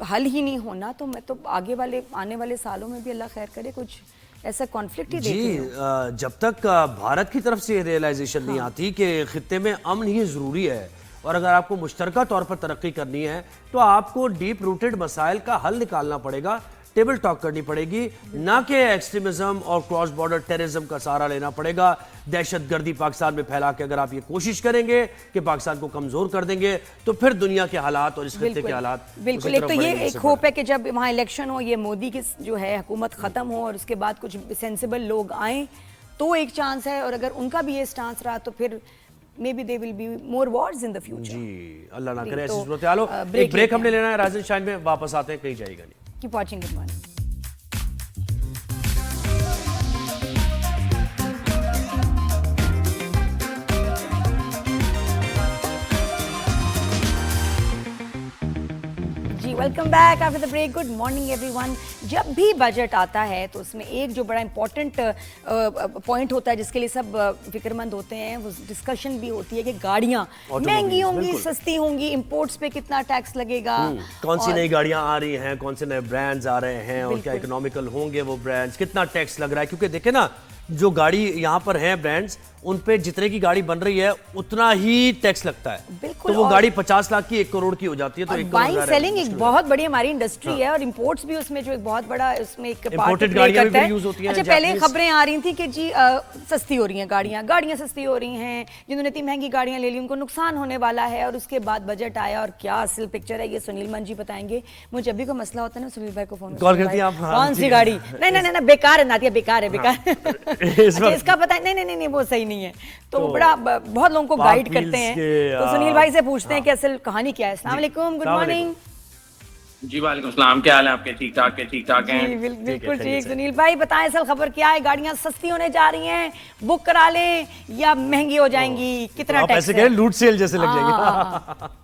हल ही नहीं होना, तो मैं तो आने वाले सालों में भी अल्लाह खैर करे कुछ ऐसा कॉन्फ्लिक्ट ही देखती हूं। जब तक भारत की तरफ से रियलाइजेशन नहीं आती कि खित्ते में अमन ही ज़रूरी है, और अगर आपको मुश्तरका तौर पर तरक्की करनी है तो आपको डीप रूटेड मसाइल का हल निकालना पड़ेगा, टेबल टॉक करनी पड़ेगी, ना कि एक्सट्रीमिज्म और क्रॉस बॉर्डर टेररिज्म का सहारा लेना पड़ेगा। दहशतगर्दी पाकिस्तान में फैला के अगर आप ये कोशिश करेंगे कि पाकिस्तान को कमजोर कर देंगे, तो फिर दुनिया के हालात और इस खित्ते के हालात बिल्कुल। एक तो ये एक होप है कि जब वहाँ इलेक्शन हो, ये मोदी की जो है हुकूमत खत्म हो और उसके बाद कुछ सेंसिबल लोग आए, तो एक चांस है, और अगर उनका भी ये स्टांस रहा तो फिर maybe there will be more wars in the future। जी, अल्लाह ना करे ऐसी सूरत हाल हो। एक ब्रेक हमने लेना है, राइजिंग शाइन में वापस आते हैं, कहीं जाएगा नहीं। Keep watching, good morning। Welcome back after the break. Good morning everyone. जब भी बजट आता है तो उसमें एक जो बड़ा इंपॉर्टेंट पॉइंट होता है जिसके लिए सब फिक्रमंद होते हैं, वो डिस्कशन भी होती है कि गाड़ियां महंगी होंगी, सस्ती होंगी, इंपोर्ट्स पे कितना टैक्स लगेगा, कौन सी नई गाड़ियां आ रही हैं, कौन से नए ब्रांड्स आ रहे हैं, और क्या इकोनॉमिकल होंगे वो ब्रांड्स, कितना टैक्स लग रहा है। क्योंकि देखे ना, जो गाड़ी यहाँ पर हैं ब्रांड्स, उन पे जितने की गाड़ी बन रही है उतना ही टैक्स लगता है। तो वो गाड़ी 50 लाख की 1 करोड़ की हो जाती है। तो बाइंग सेलिंग एक बहुत बड़ी हमारी इंडस्ट्री है, और इंपोर्ट्स भी उसमें जो एक बहुत बड़ा उसमें एक पार्ट प्ले करता है। अच्छा, पहले खबरें आ रही थी कि जी सस्ती हो रही हैं गाड़ियां सस्ती हो रही हैं, जिन्होंने इतनी महंगी गाड़ियां ले ली उनको नुकसान होने वाला है, और उसके बाद बजट आया और क्या असल पिक्चर है ये सुनील मन जी बताएंगे। मुझे जब भी कोई मसला होता है ना, सुनील भाई को फोन करती हैं, कौन सी गाड़ी, नहीं बेकार है नातिया, बेकार है इसका पता है, नहीं वो सही नहीं है। तो बड़ा बहुत लोगों को गाइड करते हैं, तो सुनील भाई से पूछते हैं कि असल कहानी क्या है। अस्सलाम वालेकुम, गुड मॉर्निंग। जी वालेकुम सलाम, क्या हाल है आपके? ठीक ठाक हैं? बिल्कुल ठीक। सुनील भाई बताएं असल खबर क्या है, गाड़ियां सस्ती होने जा रही हैं, बुक करा लें या महंगी हो जाएंगी, कितना टैक्स है? लूट सेल जैसे लग जाएगी।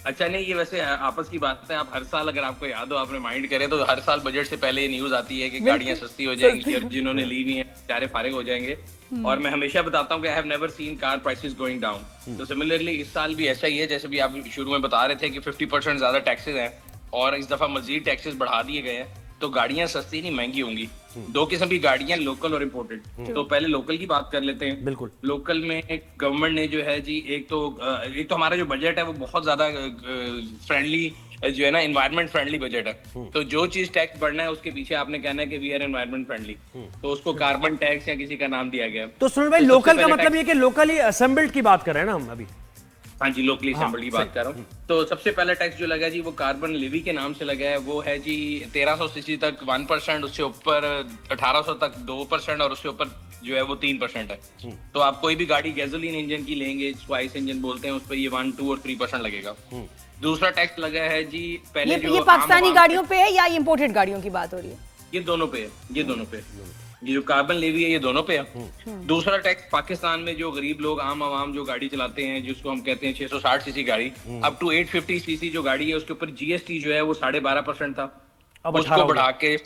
अच्छा नहीं, ये वैसे आपस की बात है। आप हर साल अगर आपको याद हो, आप रिमाइंड करें तो हर साल बजट से पहले ये न्यूज आती है कि गाड़ियां सस्ती हो जाएंगी और जिन्होंने ली हुई हैं बेचारे फारिग हो जाएंगे। और मैं हमेशा बताता हूँ कि I have never seen car prices going down. तो सिमिलरली इस साल भी ऐसा ही है, जैसे भी आप शुरू में बता रहे थे कि 50% ज्यादा टैक्सेस हैं और इस दफा मजीद टैक्सेस बढ़ा दिए गए हैं, तो गाड़ियां सस्ती नहीं महंगी होंगी। 2 किस्म की गाड़ियां, लोकल और इम्पोर्टेड। तो पहले लोकल की बात कर लेते हैं। बिल्कुल। लोकल में गवर्नमेंट ने जो है जी, एक तो हमारा जो बजट है वो बहुत ज्यादा फ्रेंडली जो है ना, एनवायरनमेंट फ्रेंडली बजट है। तो जो चीज टैक्स बढ़ना है उसके पीछे आपने कहना है कि वी आर एनवायरनमेंट फ्रेंडली, तो उसको कार्बन टैक्स या किसी का नाम दिया गया। तो सुनील भाई, लोकल का मतलब ये कि लोकली असेंबल्ड की बात कर रहे हैं ना हम अभी? हाँ जी, लोकली असेंबल्ड की बात कर रहा हूँ। तो सबसे पहला टैक्स जो लगा जी वो कार्बन लेवी के नाम से लगा है, वो है जी 1300 सीसी तक 1%, उससे ऊपर 1800 तक 2%, और उससे ऊपर جو ہے وہ 3% ہے. تو آپ کوئی بھی گاڑی گیزولین انجن کی لیں گے جس کو آئس انجن بولتے ہیں اس پہ یہ 1, 2 اور 3% لگے گا. دوسرا ٹیکس لگا ہے جی پہلے جو یہ پاکستانی گاڑیوں پہ ہے یا امپورٹڈ گاڑیوں کی بات ہو رہی ہے؟ یہ دونوں پہ ہے, یہ جو کاربن لیوی ہے یہ دونوں پہ ہے. دوسرا ٹیکس پاکستان میں جو غریب لوگ عام عوام جو گاڑی چلاتے ہیں جس کو ہم کہتے ہیں 660 cc گاڑی اپ ٹو 850 cc جو گاڑی ہے اس کے اوپر جی ایس ٹی جو ہے وہ 12.5% تھا, اس کو بڑھا کے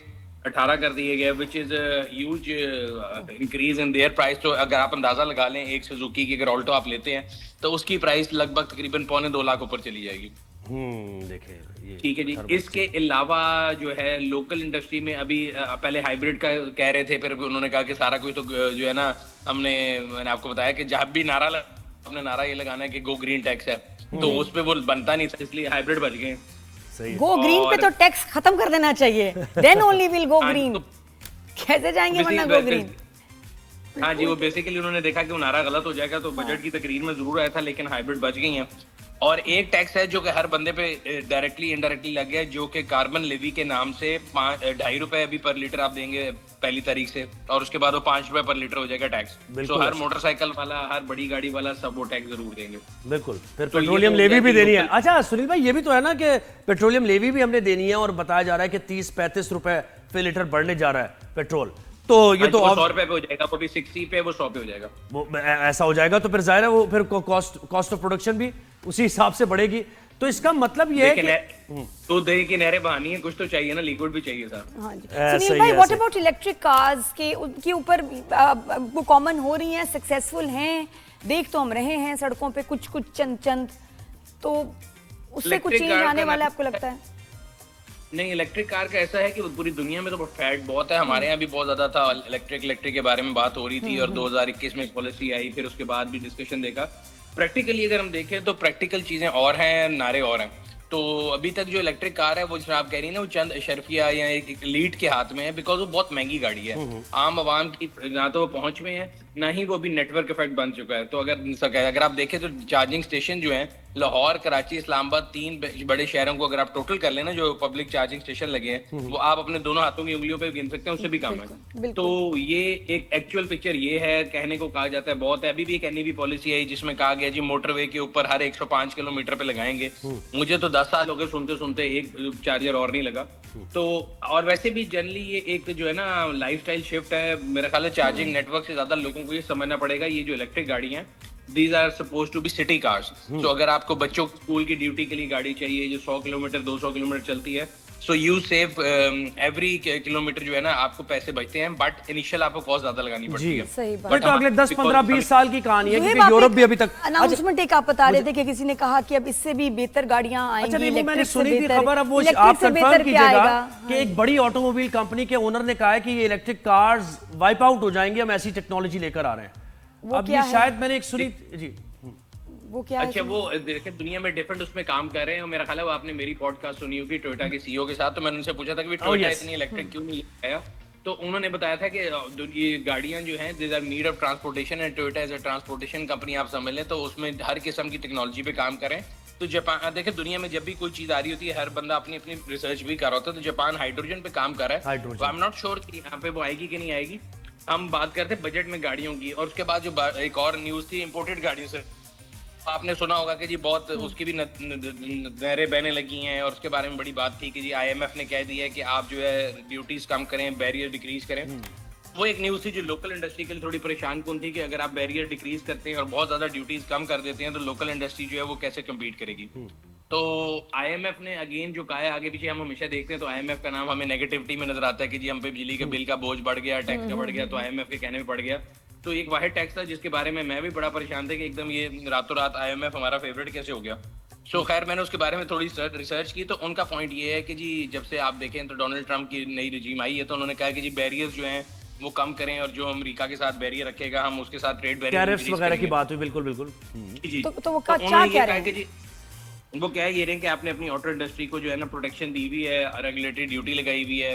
18 کر دیا گیا, which is huge increase in their price. تو اگر آپ اندازہ لگا لیں ایک سوزوکی کی اگر آلٹو آپ لیتے ہیں تو اس کی پرائز لگ بھگ تقریباً 2.25 لاکھ اوپر چلی جائے گی. ٹھیک ہے جی. اس کے علاوہ جو ہے لوکل انڈسٹری میں ابھی پہلے ہائیبریڈ کا کہہ رہے تھے, پھر انہوں نے کہا کہ سارا کچھ تو جو ہے نا میں نے آپ کو بتایا کہ جب بھی اپنا نعرہ یہ لگانا ہے کہ گو گرین ٹیکس ہے تو اس پہ وہ بنتا نہیں تھا, اس لیے ہائیبریڈ بچ گئے. گو گرین پہ تو ٹیکس ختم کر دینا چاہیے, then only will go green. کیسے جائیں گے ورنہ گو گرین؟ ہاں جی, وہ بیسیکلی انہوں نے دیکھا کہ وہ نعرہ غلط ہو جائے گا تو بجٹ کی تقریر میں ضرور آیا تھا, لیکن ہائیبریڈ بچ گئی ہیں. اور ایک ٹیکس ہے جو کہ ہر بندے پہ ڈائریکٹلی انڈائریکٹلی لگ گیا, جو کہ کاربن لیوی کے نام سے 2.5 روپے ابھی پر لیٹر آپ دیں گے پہلی تاریخ سے, اور اس کے بعد وہ 5 روپے پر لیٹر ہو جائے گا ٹیکس. تو ہر موٹر سائیکل والا, ہر بڑی گاڑی والا سب وہ ٹیکس ضرور دیں گے. بالکل. پھر پیٹرولیم لیوی بھی دینی ہے. اچھا سنیل بھائی, یہ بھی تو ہے نا کہ پیٹرولیم لیوی بھی ہم نے دینی ہے, اور بتایا جا رہا ہے کہ 30-35 روپے فی لیٹر بڑھنے جا رہا ہے پیٹرول. تو یہ تو 100 روپے پہ ہو جائے گا, وہ بھی 60 پہ وہ 100 پہ ہو جائے گا. وہ ایسا ہو جائے گا تو پھر ظاہر ہے وہ پھر کاسٹ آف پروڈکشن بھی اسی حساب سے بڑھے گی. تو اس کا مطلب یہ ہے کہ تو دہی کی نہریں بہانی ہیں, کچھ تو چاہیے نا, لیکوڈ بھی چاہیے صاحب. ہاں جی. سنیل بھائی, واٹ اباؤٹ الیکٹرک کارز کے ان کے اوپر وہ کامن ہو رہی ہیں, سکسیسفل ہیں, دیکھ تو ہم رہے ہیں سڑکوں پہ کچھ چند, تو اس سے کچھ چینج آنے والا آپ کو لگتا ہے؟ نہیں, الیکٹرک کار کا ایسا ہے کہ پوری دنیا میں تو فیٹ بہت ہے, ہمارے یہاں بھی بہت زیادہ تھا, الیکٹرک کے بارے میں بات ہو رہی تھی, اور 2021 میں پالیسی آئی, پھر اس کے بعد بھی ڈسکشن دیکھا. پریکٹیکلی اگر ہم دیکھیں تو پریکٹیکل چیزیں اور ہیں, نعرے اور ہیں. تو ابھی تک جو الیکٹرک کار ہے وہ جس میں آپ کہہ رہی ہیں نا وہ چند اشرفیہ یا ایک لیڈ کے ہاتھ میں ہے, بیکاز وہ بہت مہنگی گاڑی ہے. عام عوام کی نہ تو وہ پہنچ میں ہے, نہ ہی وہ بھی نیٹ ورک افیکٹ بن چکا ہے. تو اگر آپ دیکھیں تو چارجنگ اسٹیشن جو ہیں لاہور, کراچی, اسلام آباد, 3 بڑے شہروں کو اگر آپ ٹوٹل کر لیں نا جو پبلک چارجنگ اسٹیشن لگے ہیں, وہ آپ اپنے دونوں ہاتھوں کی انگلیوں پہ گن سکتے ہیں, اس سے بھی کم ہے. تو یہ ایک ایکچوئل پکچر یہ ہے. کہنے کو کہا جاتا ہے بہت ہے, ابھی بھی ایک NEV پالیسی آئی جس میں کہا گیا جی موٹر وے کے اوپر ہر 105 کلومیٹر پہ لگائیں گے. مجھے تو 10 سال ہو گئے سنتے ایک چارجر اور نہیں لگا. تو اور ویسے بھی جنرلی یہ ایک جو ہے نا لائف سٹائل شفٹ ہے, میرا خیال ہے چارجنگ نیٹ ورک سے زیادہ لوگوں کو یہ سمجھنا پڑے گا. یہ جو الیکٹرک گاڑی ہیں these are supposed to be city cars. So اگر آپ کو بچوں کو اسکول کی ڈیوٹی کے لیے گاڑی چاہیے جو 100 کلومیٹر 200 کلومیٹر چلتی ہے, so you save every kilometre جو ہے نا آپ کو پیسے بچتے ہیں, بٹ انیشیل آپ کو کاسٹ زیادہ لگانی پڑتی ہے. صحیح بات. بٹ اگلے 10-15-20 سال کی کہانی ہے, کیونکہ یورپ بھی ابھی تک اناؤنسمنٹ ایک آپ بتا رہے تھے کہ کسی نے کہا کہ اب اس سے بھی بہتر گاڑیاں آئیں گی. اچھا میں نے سنی تھی خبر, اب وہ آپ کنفرم کیجئے گا کہ ایک بڑی آٹو موبائل کمپنی کے اونر نے کہا ہے کہ یہ الیکٹرک کارز وائپ آؤٹ ہو جائیں گے, ہم ایسی ٹیکنالوجی لے کر آ رہے ہیں. اب یہ شاید میں نے ایک سنی جی وہ کیا ہے. اچھا وہ دیکھیں دنیا میں ڈفرنٹ اس میں کام کر رہے ہیں, اور میرا خیال ہے وہ آپ نے میری پوڈ کاسٹ سنی ہوگی ٹویوٹا کے CEO کے ساتھ, تو میں نے ان سے پوچھا تھا کہ ٹویوٹا اتنی الیکٹرک کیوں نہیں آیا, تو انہوں نے بتایا تھا کہ یہ گاڑیاں جو ہیں these are need of transportation, and Toyota is a transportation company آپ سمجھ لیں, تو اس میں ہر قسم کی ٹیکنالوجی پہ کام کریں. تو جاپان دیکھیں دنیا میں جب بھی کوئی چیز آ رہی ہوتی ہے ہر بندہ اپنی ریسرچ بھی کر رہا ہوتا ہے. تو جاپان ہائیڈروجن پہ کام کر رہا ہے, تو آئی ایم ناٹ شیور کہ یہاں پہ وہ آئے گی کہ نہیں آئے گی. ہم بات کرتے ہیں بجٹ میں گاڑیوں کی, اور اس کے بعد جو ایک اور نیوز تھی امپورٹڈ گاڑیوں سے, آپ نے سنا ہوگا کہ جی بہت اس کی بھی نہریں بہنے لگی ہیں, اور اس کے بارے میں بڑی بات تھی کہ جی IMF نے کہہ دیا ہے کہ آپ جو ہے ڈیوٹیز کم کریں, بیریئر ڈیکریز کریں. وہ ایک نیوز تھی جو لوکل انڈسٹری کے لیے تھوڑی پریشان کن تھی کہ اگر آپ بیریئر ڈیکریز کرتے ہیں اور بہت زیادہ ڈیوٹیز کم کر دیتے ہیں تو لوکل انڈسٹری جو ہے وہ کیسے کمپیٹ کرے گی. تو IMF نے اگین جو کہا ہے, آگے پیچھے ہم ہمیشہ دیکھتے ہیں تو IMF کا نام ہمیں نیگیٹیوٹی میں نظر آتا ہے کہ جی ہم پہ بجلی کے بل کا بوجھ بڑھ گیا, ٹیکس کا بڑھ گیا, تو IMF کے کہنے میں پڑ گیا. تو ایک واحد ٹیکس تھا جس کے بارے میں بھی بڑا پریشان تھا کہ ایک دم یہ راتوں رات IMF ہمارا فیوریٹ کیسے ہو گیا. سو خیر میں نے اس کے بارے میں تھوڑی ریسرچ کی, تو ان کا پوائنٹ یہ ہے کہ جی جب سے آپ دیکھیں تو ڈونلڈ ٹرمپ کی نئی رجیم آئی ہے, تو انہوں نے کہا کہ جی بیریئرز جو ہیں وہ کم کریں, اور جو امریکہ کے ساتھ بیریئر رکھے گا ہم اس کے ساتھ ٹریڈ بیریئر ٹیرفس وغیرہ کی بات ہوئی. بالکل جی. تو وہ کیا کہہ رہے ہیں, وہ کہہ یہ رہے ہیں کہ آپ نے اپنی آٹو انڈسٹری کو جو ہے نا پروٹیکشن دی ہوئی ہے, ریگولیٹری ڈیوٹی لگائی ہوئی ہے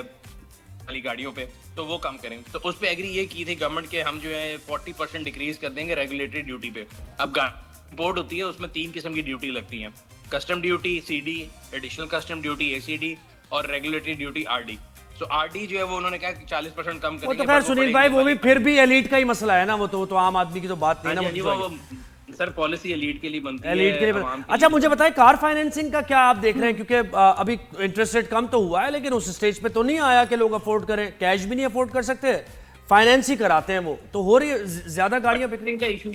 والی گاڑیوں پہ, تو وہ کم کریں. تو اس پہ ایگری یہ کی تھی گورنمنٹ کے ہم جو ہے 40% ڈیکریز کر دیں گے ریگولیٹری ڈیوٹی پہ. اب امپورٹ ہوتی ہے اس میں 3 قسم کی ڈیوٹی لگتی ہیں, custom duty CD, additional custom duty ACD, اور ریگولیٹری ڈیوٹی RD. तो आरडी जो है वो उन्होंने कहा कि 40% कम वो करेंगे। तो खैर सुनील भाई वो भी फिर भी एलीट का ही मसला है ना, वो तो आम आदमी की तो बात नहीं ना। वो सर पॉलिसी एलीट के लिए बनती है, एलीट के लिए। अच्छा मुझे बताएं कार फाइनेंसिंग का क्या आप देख रहे हैं, क्योंकि अभी इंटरेस्ट रेट कम तो हुआ है लेकिन उस स्टेज पे तो नहीं आया कि लोग अफोर्ड करें, कैश भी नहीं अफोर्ड कर सकते, फाइनेंस ही कराते हैं, वो तो हो रही है ज्यादा गाड़ियां बिकने का इशू।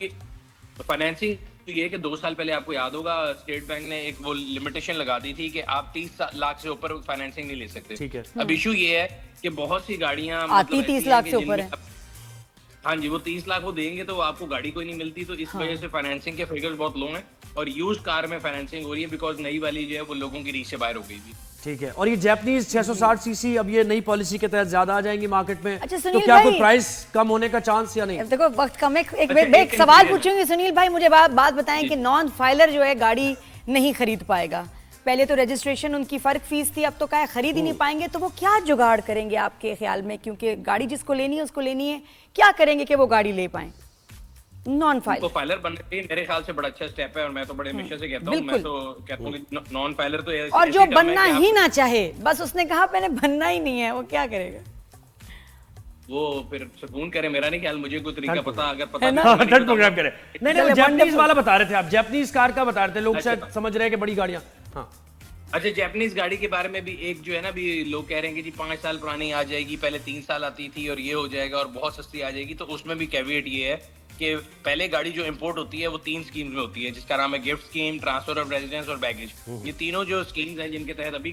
फाइनेंसिंग ये कि 2 साल पहले आपको याद होगा स्टेट बैंक ने एक वो लिमिटेशन लगा दी थी कि आप 30 लाख से ऊपर फाइनेंसिंग नहीं ले सकते। ठीक है। अब इशू ये है कि बहुत सी गाड़ियां आती 30 लाख से ऊपर है। हाँ जी, वो 30 लाख वो देंगे तो आपको गाड़ी कोई नहीं मिलती, तो इस वजह से फाइनेंसिंग के फिगर्स बहुत लो हैं और यूज कार में फाइनेंसिंग हो रही है बिकॉज नई वाली जो है वो लोगों की रीच से बाहर हो गई थी। ठीक है। और ये जैपनीज 660 सीसी अब ये नई पॉलिसी के तहत ज्यादा आ जाएंगी मार्केट में, अच्छा, तो क्या कोई प्राइस कम होने का चांस या नहीं? देखो वक्त कम है, एक सवाल पूछूंगी सुनील भाई, मुझे बात बताएं कि नॉन फाइलर जो है गाड़ी नहीं खरीद पाएगा, पहले तो रजिस्ट्रेशन उनकी फर्क फीस थी, अब तो क्या खरीद ही नहीं पाएंगे, तो वो क्या जुगाड़ करेंगे आपके ख्याल में, क्योंकि गाड़ी जिसको लेनी है उसको लेनी है, क्या करेंगे कि वो गाड़ी ले पाए नॉन फाइलर? तो फाइलर बनने के मेरे ख्याल से बड़ा अच्छा स्टेप है और मैं तो बड़े हमेशा से कहता हूं, मैं तो कहता हूं कि नॉन फाइलर तो और जो बनना ही ना चाहे, बस उसने कहा मैंने बनना ही नहीं है, वो क्या करेगा? वो फिर सुकून करे, मेरा नहीं ख्याल, मुझे कोई तरीका पता, अगर पता ठंड प्रोग्राम करे। नहीं वो जैपनीज वाला बता रहे थे आप, जैपनीज कार का बता रहे थे, लोग शायद समझ रहे हैं कि बड़ी गाड़ियां। हाँ अच्छा, जैपनीज गाड़ी के बारे में भी एक जो है ना, भी लोग कह रहे हैं कि जी 5 साल पुरानी आ जाएगी, पहले 3 साल आती थी और ये हो जाएगा और बहुत सस्ती आ जाएगी। तो उसमें भी कैविएट ये है कि पहले गाड़ी जो इंपोर्ट होती है वो 3 स्कीम्स में होती है, जिसका नाम है gift scheme, transfer of residence और बैगेज। ये तीनों जो स्कीम्स हैं जिनके तहत अभी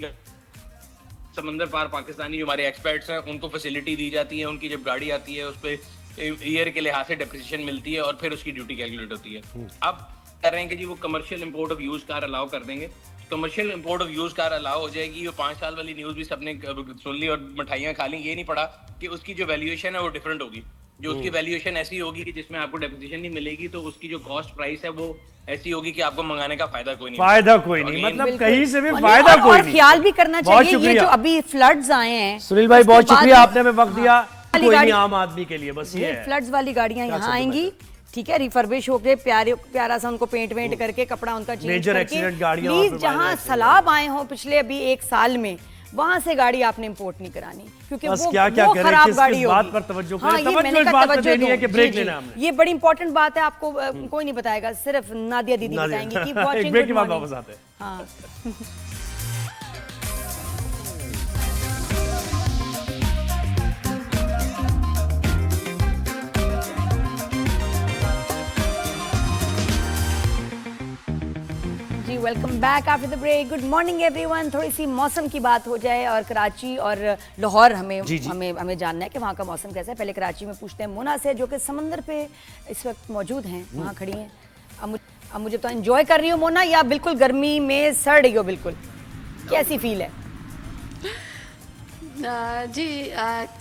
समंदर पार पाकिस्तानी जो हमारे एक्सपर्ट्स हैं उनको फैसिलिटी दी जाती है, उनकी जब गाड़ी आती है उस पर ईयर के लिहाज से डेप्रिसिएशन मिलती है और फिर उसकी ड्यूटी कैलकुलेट होती है। अब कर रहे हैं कि जी वो commercial import of use car allow कर देंगे, commercial import of use car allow हो जाएगी। वो 5 साल वाली न्यूज भी सबने सुन ली और मिठाइयाँ खा ली, ये नहीं पड़ा कि उसकी जो वैल्यूएशन है वो डिफरेंट होगी, जो उसकी वैल्यूएशन ऐसी होगी कि जिसमें आपको डेप्रिसिएशन नहीं मिलेगी, तो उसकी जो कॉस्ट प्राइस है वो ऐसी होगी कि आपको मंगाने का फायदा कोई नहीं, मतलब कहीं से भी फायदा कोई नहीं। ख्याल भी करना चाहिए ये जो अभी फ्लड्स आए हैं। सुनील भाई बहुत शुक्रिया, आपने हमें वक्त दिया, कोई नहीं आम आदमी के लिए बस ये फ्लड्स वाली गाड़ियां यहाँ आएंगी, ठीक है, रिफर्बिश होके प्यारा सा उनको पेंट वेंट करके कपड़ा उनका चेंज करके, प्लीज जहाँ सैलाब आए हो पिछले अभी 1 साल में वहां से गाड़ी आपने इंपोर्ट नहीं करानी, क्योंकि वो खराब गाड़ी होगी। पर तवज्जो हाँ, ये मैंने कहा तवज्जो देनी है कि ब्रेक लेना है हमने। ये बड़ी इंपॉर्टेंट बात है, आपको कोई नहीं बताएगा, सिर्फ नादिया दीदी बताएंगी। कीप वाचिंग, ब्रेक के बाद वापस आते हैं। हाँ जी, welcome back after the break. Good morning everyone. थोड़ी सी मौसम की बात हो जाए और कराची और लाहौर हमें जानना है कि वहाँ का मौसम कैसा है। पहले कराची में पूछते हैं मोना से, जो कि समंदर पे इस वक्त मौजूद हैं, वहाँ खड़ी हैं। अब मुझे तो एंजॉय कर रही हो मोना, या बिल्कुल गर्मी में सड़ रही हो? बिल्कुल कैसी फील है? जी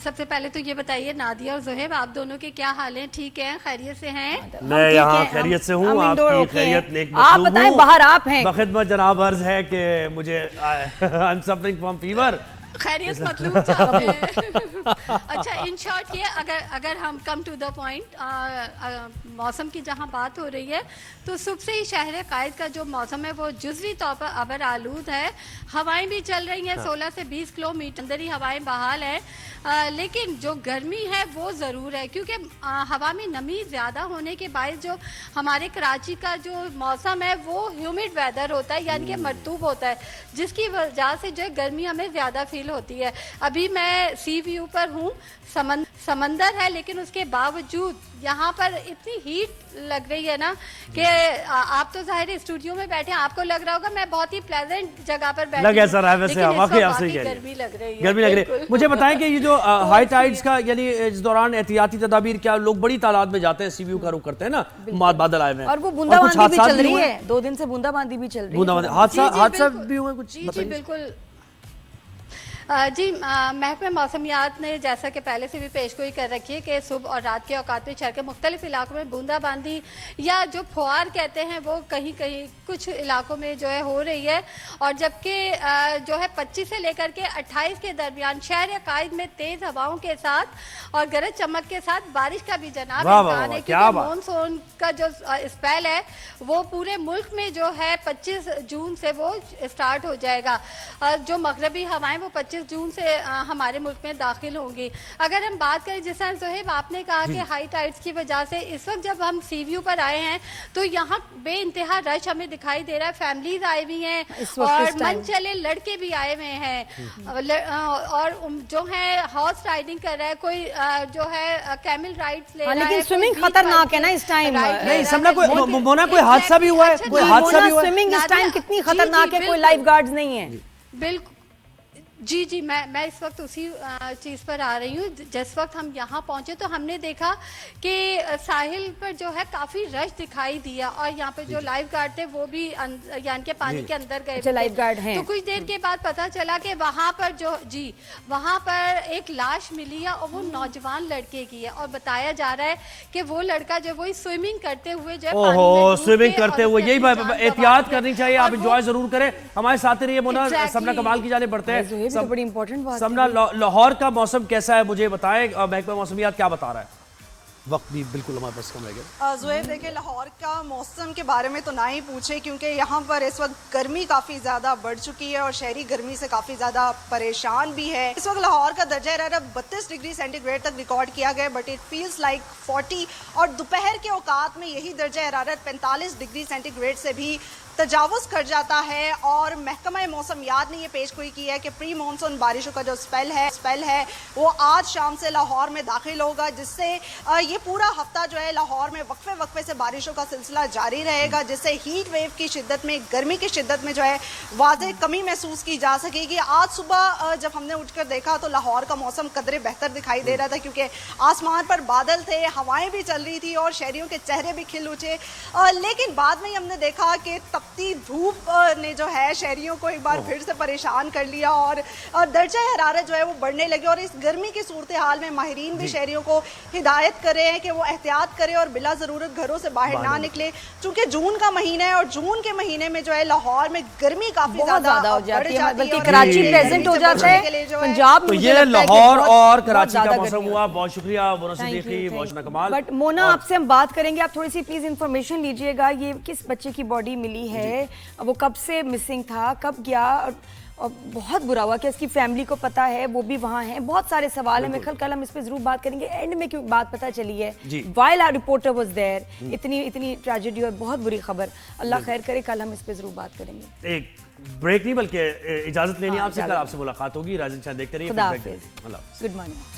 सबसे पहले तो ये बताइए नादिया और ज़ोहेब, आप दोनों के क्या हाल हैं? ठीक हैं, खैरियत से हैं? मैं यहाँ खैरियत से हूँ, आपकी खैरियत नेक आप बताएं, बाहर आप हैं। बखिदमत जनाब अर्ज है कि मुझे I am suffering from fever, खैरियत मतलूब चाहते हैं। अच्छा, इन शॉर्ट ये अगर हम कम टू द पॉइंट, मौसम की जहाँ बात हो रही है, तो सुबह से ही शहर कायद का जो मौसम है वो जुज़वी तौर पर अबर आलूद है। हवाएं भी चल रही हैं, 16 से 20 किलोमीटर अंदर ही हवाएं बहाल हैं, लेकिन जो गर्मी है वो ज़रूर है, क्योंकि हवा में नमी ज़्यादा होने के बायस जो हमारे कराची का जो मौसम है वो ह्यूमिड वेदर होता है, यानी कि मरतूब होता है, जिसकी वजह से जो है गर्मी हमें ज़्यादा फील होती है। अभी मैं सी व्यू पर हूँ, समंदर है, लेकिन उसके बावजूद यहाँ पर इतनी हीट लग रही है ना कि आप तो जाहिर स्टूडियो में बैठे हैं, आपको लग रहा होगा मैं बहुत ही प्लेजेंट जगह पर बैठी लग ऐसा रहा है, वैसे वाकई आपसे गर्मी लग रही है। गर्मी लग रही है। मुझे बताएं कि ये जो हाई टाइड्स का यानी इस दौरान एहतियाती तदाबीर, क्या लोग बड़ी तादाद में जाते हैं, सी व्यू का रुख करते हैं ना, बादल आए हुए हैं और वो बूंदाबांदी भी चल रही है, 2 दिन से बूंदाबांदी भी चल रही है। हादसा भी हुआ कुछ? जी बिल्कुल जी, महकमे मौसमियात ने जैसा कि पहले से भी पेशगोई कर रखी है कि सुबह और रात के औकात में शहर के मुख्तलिफ इलाकों में बूंदाबांदी या जो फुहार कहते हैं वो कहीं कहीं कुछ इलाकों में जो है हो रही है, और जबकि जो है 25 से लेकर के 28 के दरमियान शहर कायद में तेज़ हवाओं के साथ और गरज चमक के साथ बारिश का भी जनाब इम्कान है, क्योंकि मानसून का जो स्पेल है वो पूरे मुल्क में जो है 25 जून से वो स्टार्ट हो जाएगा। जो मगरबी हवाएं वो 25 25 जून से हमारे मुल्क में दाखिल होंगी। अगर हम बात करें जिस तरह जोहेब आपने कहा कि हाई टाइड्स की वजह से इस वक्त जब हम सी व्यू पर आए हैं तो यहाँ बे इंतहा रश हमें दिखाई दे रहा है। फैमिलीज आई हुई हैं और मन चले लड़के भी आए हुए हैं और जो है हॉर्स राइडिंग कर रहा है, कोई जो है कैमल राइड्स ले रहा है। लेकिन स्विमिंग खतरनाक है ना इस टाइम। नहीं समझा, कोई मोना कोई हादसा भी हुआ है? कोई हादसा भी हुआ है? स्विमिंग इस टाइम कितनी खतरनाक है, कोई लाइफ गार्ड्स नहीं है। बिल्कुल जी मैं इस वक्त उसी चीज़ पर आ रही हूँ। जिस वक्त हम यहाँ पहुँचे तो हमने देखा कि साहिल पर जो है काफ़ी रश दिखाई दिया और यहाँ पे जो लाइफ गार्ड थे वो भी यानी कि पानी के अंदर गए थे। लाइफ गार्ड हैं। तो कुछ देर के बाद पता चला कि वहाँ पर वहाँ पर एक लाश मिली है और वो नौजवान लड़के की है और बताया जा रहा है कि वो लड़का जो वो स्विमिंग करते हुए जो है स्विमिंग करते हुए, यही एहतियात करनी चाहिए। आप एंजॉय जरूर करें, हमारे साथ रहिए। मोना, सबना कमाल की जाने बढ़ते हैं। तो बड़ी इंपॉर्टेंट बात है। समना, लाहौर का मौसम कैसा है मुझे बताएं, महकमा मौसमियात क्या बता रहा है? वक्त भी बिल्कुल हमारे पास कम रह गया। ज़ुहैब देखिए, लाहौर का मौसम के बारे में तो ना ही पूछे क्योंकि यहाँ पर इस वक्त गर्मी काफ़ी ज़्यादा बढ़ चुकी है और शहरी गर्मी से काफ़ी ज़्यादा परेशान भी है। इस वक्त लाहौर का दर्जा हरारत 32 डिग्री सेंटीग्रेड तक रिकॉर्ड किया गया, बट इट फील्स लाइक 40 और दोपहर के औकात में यही दर्जा हरारत 45 डिग्री सेंटीग्रेड से भी तजावुज़ कर जाता है। और महकमा मौसमियात ने ये पेशगोई की है कि प्री मानसून बारिशों का जो स्पेल है वो आज शाम से लाहौर में दाखिल होगा, जिससे ये पूरा हफ्ता जो है लाहौर में वक्फे से बारिशों का सिलसिला जारी रहेगा, जिससे हीट वेव की शिद्दत में, गर्मी की शिद्दत में जो है वाज़ेह कमी महसूस की जा सकेगी। आज सुबह जब हमने उठकर देखा तो लाहौर का मौसम कदरे बेहतर दिखाई दे रहा था क्योंकि आसमान पर बादल थे, हवाएं भी चल रही थी और शहरियों के चेहरे भी खिल उठे। लेकिन बाद में हमने देखा कि तपती धूप ने जो है शहरियों को एक बार फिर से परेशान कर लिया और दर्जा हरारत जो है वो बढ़ने लगे। और इस गर्मी की सूरत हाल में माहिरीन भी शहरियों को हिदायत कर रहे हैं कि वो एहतियात करें और बिला ज़रूरत घरों से बाहर ना निकले, क्योंकि जून का महीना है और जून के महीने में जो है लाहौर में गर्मी काफी ज्यादा हो जाती है, बल्कि कराची प्रेजेंट हो जाता है पंजाब। तो ये लाहौर और कराची का मौसम हुआ। बहुत शुक्रिया मोना सिद्दीकी, बहुत कमाल। बट मोना, आपसे हम बात करेंगे, आप थोड़ी सी प्लीज इंफॉर्मेशन लीजिएगा। ये किस बच्चे की बॉडी मिली है, वो कब से मिसिंग था, कब गया? और बहुत बुरा हुआ कि इसकी फैमिली को पता है, वो भी वहाँ है। बहुत सारे सवाल हैं, मैं कल हम इस पे जरूर बात करेंगे। एंड में क्यों बात पता चली है, while our reporter was there, इतनी ट्रेजेडी और बहुत बुरी खबर। अल्लाह खैर करे, कल हम इस पे जरूर बात करेंगे। एक ब्रेक नहीं बल्कि इजाजत लेनी आपसे, कल आपसे मुलाकात होगी। राजन शाह देखते रहिए। Good morning.